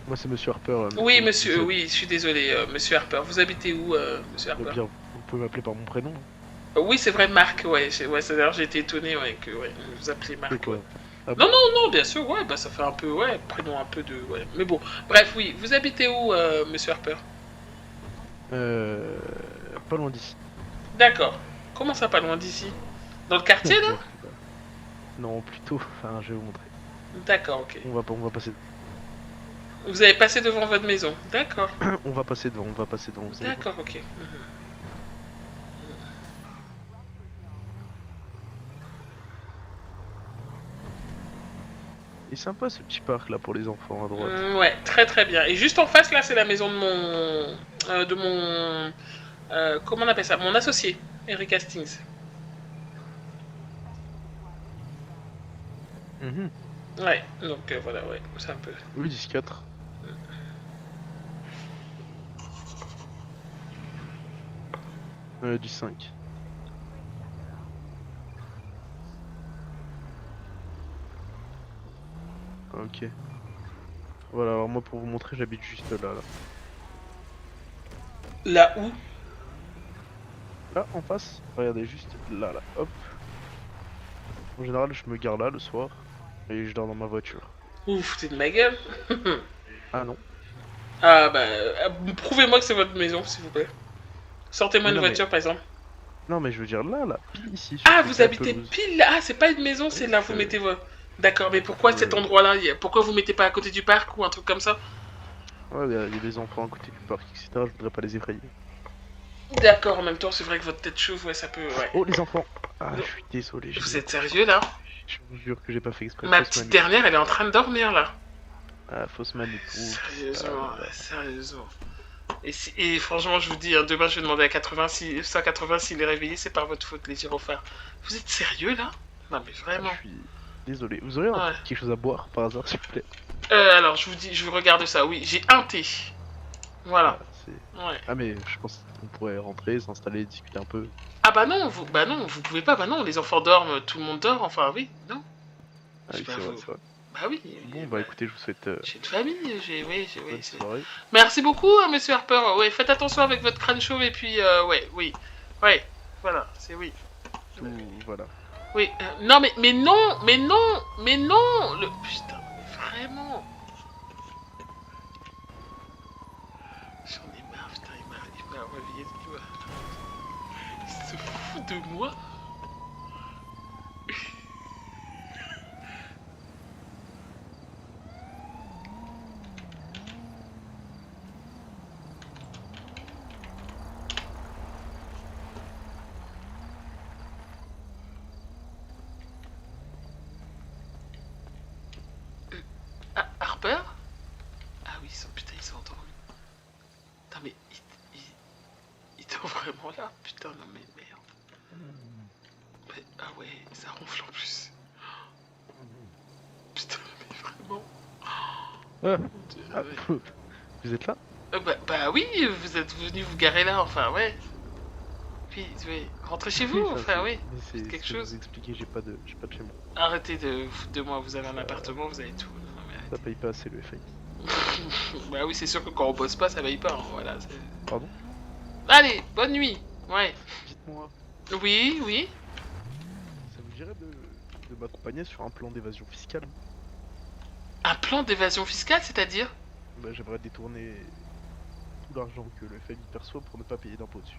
Moi, c'est Monsieur Harper. Oui, monsieur, oui, je suis désolé, Monsieur Harper. Vous habitez où, Monsieur Harper? Bien, vous pouvez m'appeler par mon prénom. Oui, c'est vrai, Marc, ouais. D'ailleurs, j'ai été étonné, ouais, que vous appelez Marc. Quoi? Ouais. Ah bon? Non, bien sûr, ouais, bah ça fait un peu, ouais, prénom un peu de, ouais. Mais bon, bref, oui. Vous habitez où, Monsieur Harper? Pas loin d'ici. D'accord. Comment ça, pas loin d'ici? Dans le quartier, non? Non, plutôt. Enfin, je vais vous montrer. D'accord, ok. On va passer. Vous avez passé devant votre maison, d'accord. On va passer devant. Vous allez voir. D'accord, ok. Il est sympa ce petit parc là pour les enfants à droite. Ouais, très bien. Et juste en face, là, c'est la maison de mon... comment on appelle ça? Mon associé, Eric Hastings. Ouais, donc voilà, ouais, c'est un peu... Oui, 10-4. Du 5. Ok. Voilà, alors moi pour vous montrer, j'habite juste là. Là où? Là, en face. Regardez, juste là. Hop. En général, je me gare là le soir. Et je dors dans ma voiture. Ouf, t'es de ma gueule. Ah non. Ah bah, prouvez-moi que c'est votre maison, s'il vous plaît. Sortez-moi une voiture, par exemple. Non, mais je veux dire là, pile ici. Ah, vous habitez pile là? Ah, c'est pas une maison, c'est là, vous mettez vos... D'accord, mais pourquoi cet endroit-là? Pourquoi vous mettez pas à côté du parc ou un truc comme ça? Ouais, il y a des enfants à côté du parc, etc. Je voudrais pas les effrayer. D'accord, en même temps, c'est vrai que votre tête chauve, ouais, ça peut... Ouais. Oh, les enfants! Ah, je suis désolé. Vous êtes sérieux, là? Je vous jure que j'ai pas fait exprès. Ma petite dernière, elle est en train de dormir, là. Ah, fausse manip. Sérieusement, sérieusement. Et franchement, je vous dis, hein, demain, je vais demander à 180 s'il est réveillé, c'est par votre faute, les gyrophares. Vous êtes sérieux, là? Non, mais vraiment. Je suis désolé. Vous aurez quelque chose à boire, par hasard, s'il vous plaît? Alors, je vous dis, je vous regarde ça, oui, j'ai un thé. Voilà. Ah, mais je pense qu'on pourrait rentrer, s'installer, discuter un peu. Ah bah non, vous pouvez pas, bah non, les enfants dorment, tout le monde dort, enfin oui, non. Ah oui, c'est vrai, c'est vrai. Bah oui. Bon, bah écoutez, je vous souhaite... J'ai une famille, bonne soirée. Merci beaucoup, monsieur Harper. Ouais, faites attention avec votre crâne chauve et puis, ouais, voilà, c'est oui. Voilà. Oui, non, mais non, le... Putain, mais vraiment. J'en ai marre, putain, il m'a réveillé, il se fout de moi. Harper? Ah oui, putain, ils sont endormis. Putain, mais ils sont vraiment là. Putain, non mais merde. Mais, ah ouais, ça ronfle en plus. Putain, mais vraiment. Vous êtes là? Bah oui, vous êtes venu vous garer là, enfin, ouais. Puis, oui, rentrez chez vous, enfin, oui. C'est quelque chose. Vous expliquer, j'ai pas de chez moi. Arrêtez de foutre de moi, vous avez un appartement, vous avez tout. Ça paye pas assez le FAI. Bah oui, c'est sûr que quand on bosse pas, ça paye pas, hein, voilà. Pardon? Allez, bonne nuit. Ouais. Dites-moi. Oui. Ça vous dirait de m'accompagner sur un plan d'évasion fiscale? Un plan d'évasion fiscale, c'est-à-dire? Bah j'aimerais détourner tout l'argent que le FAI perçoit pour ne pas payer d'impôts dessus.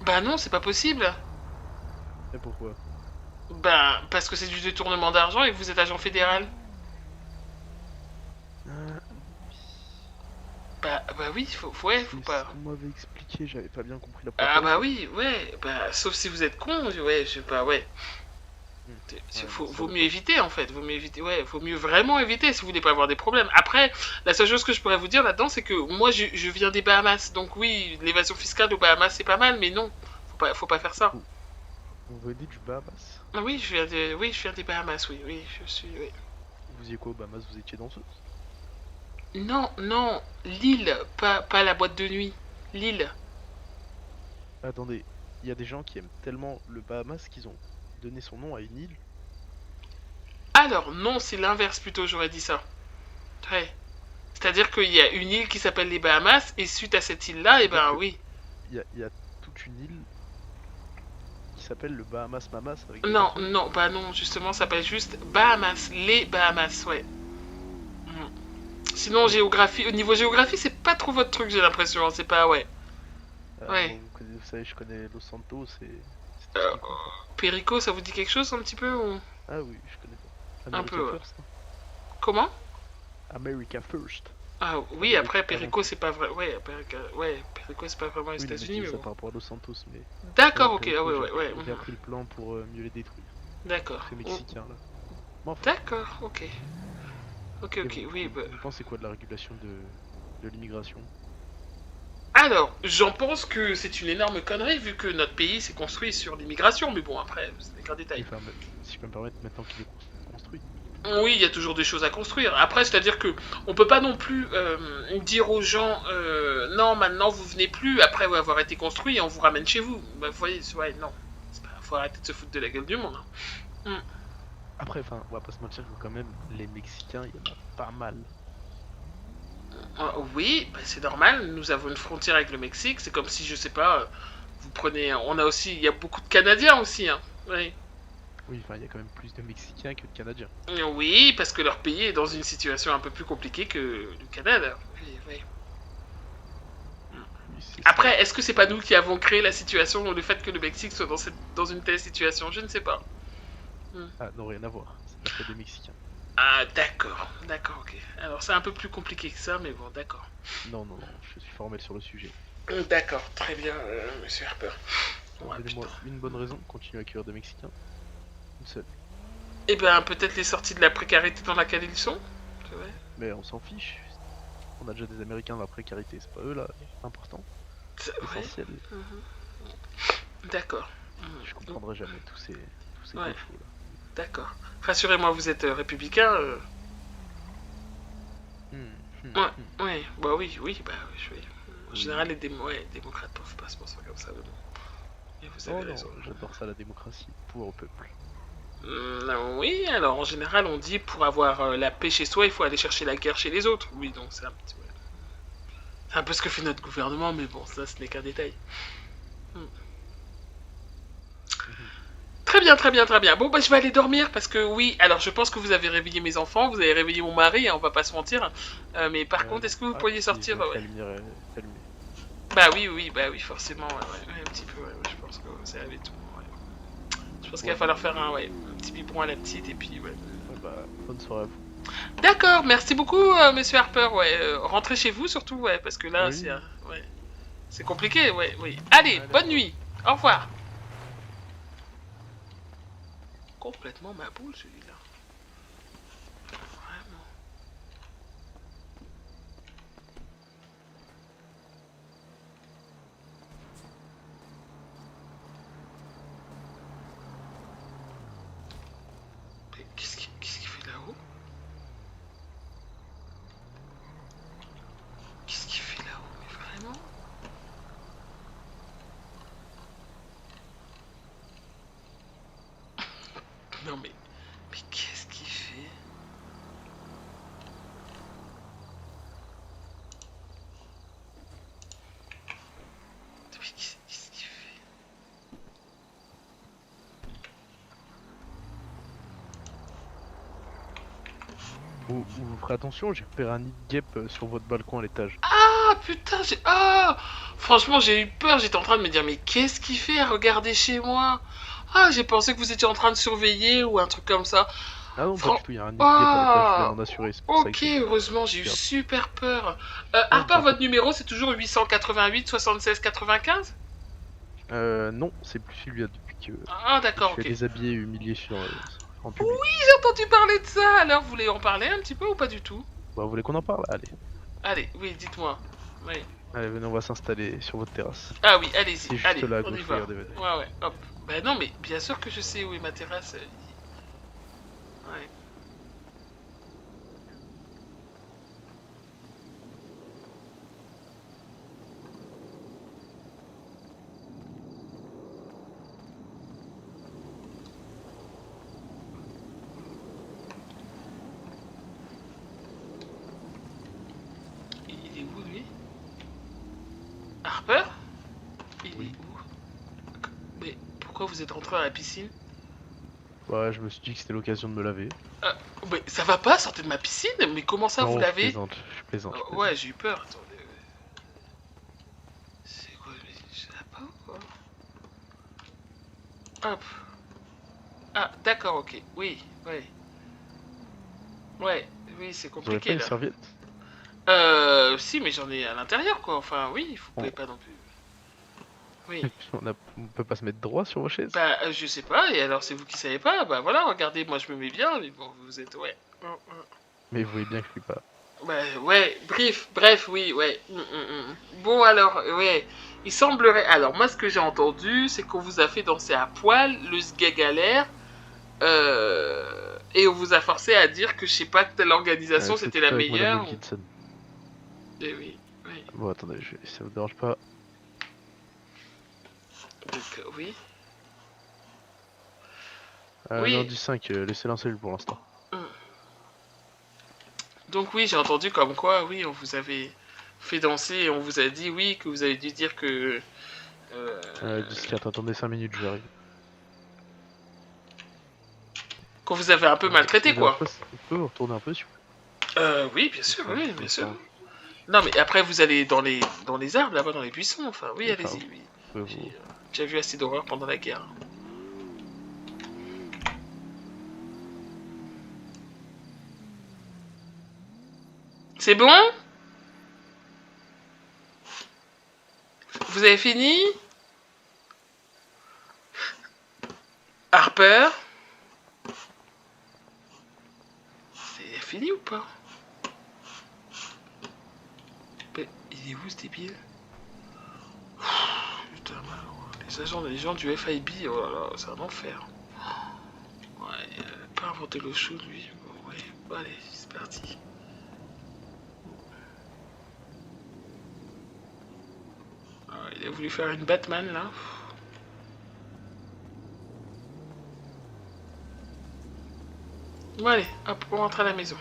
Bah non, c'est pas possible. Et pourquoi? Bah parce que c'est du détournement d'argent et que vous êtes agent fédéral. Bah oui, faut pas... On m'avait expliqué, j'avais pas bien compris la Ah bah oui, ouais, bah sauf si vous êtes con, ouais, je sais pas, ouais. Vaut mieux éviter en fait, vaut mieux vraiment éviter si vous voulez pas avoir des problèmes. Après, la seule chose que je pourrais vous dire là-dedans, c'est que moi je viens des Bahamas, donc oui, l'évasion fiscale aux Bahamas c'est pas mal, mais non, faut pas faire ça. Vous venez du Bahamas? Ah oui, je viens des Bahamas, oui, je suis, oui. Vous étiez quoi au Bahamas? Vous étiez danseuse? Non, l'île, pas la boîte de nuit, l'île. Attendez, il y a des gens qui aiment tellement le Bahamas qu'ils ont donné son nom à une île? Alors non, c'est l'inverse plutôt, j'aurais dit ça. Ouais. C'est-à-dire qu'il y a une île qui s'appelle les Bahamas, et suite à cette île-là, et ben oui. Il y a toute une île qui s'appelle le Bahamas Mamas avec... Non, justement, ça s'appelle juste Bahamas, les Bahamas, ouais. Sinon, au niveau géographie, c'est pas trop votre truc, j'ai l'impression, hein, c'est pas, ouais. Ouais. Vous savez, je connais Los Santos et... Perico, ça vous dit quelque chose un petit peu ou... Ah oui, je connais pas. Un peu, First, hein. Comment? America First. Ah oui, après Perico c'est pas vrai. Ouais, Perico c'est pas vraiment les États-Unis, mais ça bon. par rapport à Los Santos, mais... D'accord, ok, ah ouais. J'ai appris le plan pour mieux les détruire. D'accord. C'est mexicain là. Bon, enfin. D'accord, ok. Ok, oui. Vous pensez quoi de la régulation de l'immigration? Alors, j'en pense que c'est une énorme connerie vu que notre pays s'est construit sur l'immigration, mais bon, après, c'est des grands détails. Enfin, si je peux me permettre, maintenant qu'il est construit. Oui, il y a toujours des choses à construire. Après, c'est-à-dire que on peut pas non plus dire aux gens non, maintenant vous venez plus après avoir été construit et on vous ramène chez vous. Bah, vous voyez, ouais, non. Faut arrêter de se foutre de la gueule du monde. Hein. Après, enfin, on va pas se mentir que quand même, les Mexicains, il y en a pas mal. Oui, bah, c'est normal. Nous avons une frontière avec le Mexique. C'est comme si, je sais pas, vous prenez... On a aussi... Il y a beaucoup de Canadiens aussi, hein. Oui. Oui, enfin, il y a quand même plus de Mexicains que de Canadiens. Oui, parce que leur pays est dans une situation un peu plus compliquée que le Canada. Oui. Après, est-ce que c'est pas nous qui avons créé la situation, le fait que le Mexique soit dans une telle situation? Je ne sais pas. Ah, non, rien à voir. C'est pas que des Mexicains. Ah, d'accord, ok. Alors, c'est un peu plus compliqué que ça, mais bon, d'accord. Non, je suis formel sur le sujet. D'accord, très bien, monsieur Harper. Ouais, Donnez-moi une bonne raison de continuer à accueillir des Mexicains. Une seule. Eh ben, peut-être les sorties de la précarité dans laquelle ils sont. C'est vrai. Mais on s'en fiche. On a déjà des Américains dans la précarité, c'est pas eux là, important. Ouais. Essentiel. D'accord. Je comprendrai jamais tous ces Ouais. gauchos là. D'accord. Rassurez-moi, vous êtes républicain Ouais, ouais, bah oui, bah oui. En général, les démocrates peuvent pas se penser comme ça. Mais bon. Et vous avez raison. J'adore ça, la démocratie, pour au peuple. Oui, alors en général, on dit pour avoir la paix chez soi, il faut aller chercher la guerre chez les autres. Oui, donc c'est un petit peu. C'est un peu ce que fait notre gouvernement, mais bon, ça, ce n'est qu'un détail. Très bien, très bien, très bien. Bon, bah, je vais aller dormir parce que oui, alors je pense que vous avez réveillé mes enfants, vous avez réveillé mon mari, hein, on va pas se mentir. Mais par contre, est-ce que vous pourriez sortir La lumière est allumée. Bah oui, forcément, ouais, un petit peu, je pense que c'est arrivé tout. Ouais. Je pense qu'il va falloir faire un petit biberon à la petite et puis ouais. Bah, bonne soirée à vous. D'accord, merci beaucoup, monsieur Harper, rentrez chez vous surtout, parce que là, oui. C'est compliqué, oui. Allez, bonne nuit, au revoir. Complètement ma boule, celui-là. Vraiment. Mais qu'est-ce qu'il fait là-haut? Qu'est-ce qu'il fait là-haut? Mais vraiment? Non mais qu'est-ce qu'il fait? Mais qu'est-ce qu'il fait? Vous ferez attention, j'ai repéré un nid de guêpe sur votre balcon à l'étage. Ah putain, franchement j'ai eu peur, j'étais en train de me dire mais qu'est-ce qu'il fait à regarder chez moi? Ah, j'ai pensé que vous étiez en train de surveiller ou un truc comme ça. Ah non, pas du tout, il y a un nid de guêpe à l'étage, je voulais m'en assurer. Ok, heureusement, j'ai eu super peur. Harper, votre numéro c'est toujours 888 76 95? Non, c'est plus celui-là depuis que d'accord, je suis déshabillé et humilié en public. Oui, j'ai entendu parler de ça. Alors, vous voulez en parler un petit peu ou pas du tout? Bah, vous voulez qu'on en parle? Allez. Allez, oui, dites-moi. Oui. Allez, venez, on va s'installer sur votre terrasse. Ah oui, allez-y. C'est juste allez, là, à on gauche, y va. regardez. Ouais, hop. Bah non, mais bien sûr que je sais où est ma terrasse. Ouais. Il est où, lui? Harper? Il est où? Mais pourquoi vous êtes rentré à la piscine? Ouais, je me suis dit que c'était l'occasion de me laver. Mais ça va pas, sortez de ma piscine? Mais comment ça, vous lavez? Je plaisante. Ouais, j'ai eu peur, attendez. C'est quoi, je l'ai pas ou quoi? Hop. Ah, d'accord, ok. Oui, oui, c'est Vous avez compliqué pas une là. serviette? Si, mais j'en ai à l'intérieur quoi. Enfin, oui, vous pouvez pas non plus. Oui. On peut pas se mettre droit sur vos chaises? Bah, je sais pas, et alors c'est vous qui savez pas? Bah voilà, regardez, moi je me mets bien, mais bon, vous êtes, Mais vous voyez bien que je suis pas. Bah, bref, oui, Bon, alors, il semblerait. Alors, moi, ce que j'ai entendu, c'est qu'on vous a fait danser à poil, le sgagalère, et on vous a forcé à dire que je sais pas que telle organisation c'était la meilleure. Eh oui. Bon, attendez, ça vous dérange pas? Donc, oui. Non, du 5, laissez l'inseul pour l'instant. Donc oui, j'ai entendu comme quoi, oui, on vous avait fait danser et on vous a dit, oui, que vous avez dû dire que... Discrète, attendez 5 minutes, je vais arriver. Qu'on vous avait un peu maltraité, quoi. On peut vous retourner un peu, s'il vous plaît? Oui, bien sûr, bien sûr. Non, mais après, vous allez dans les arbres, là-bas, dans les buissons, enfin, oui, allez-y, oui. J'ai vu assez d'horreur pendant la guerre. C'est bon? Vous avez fini? Harper? C'est fini ou pas? Mais il est où ce débile? Putain, les gens du FIB, oh là là, c'est un enfer. Ouais, pas inventer l'eau chaude lui. Bon, ouais, bon, allez, c'est parti. Ah, il a voulu faire une Batman là. Bon allez, hop, on rentre à la maison.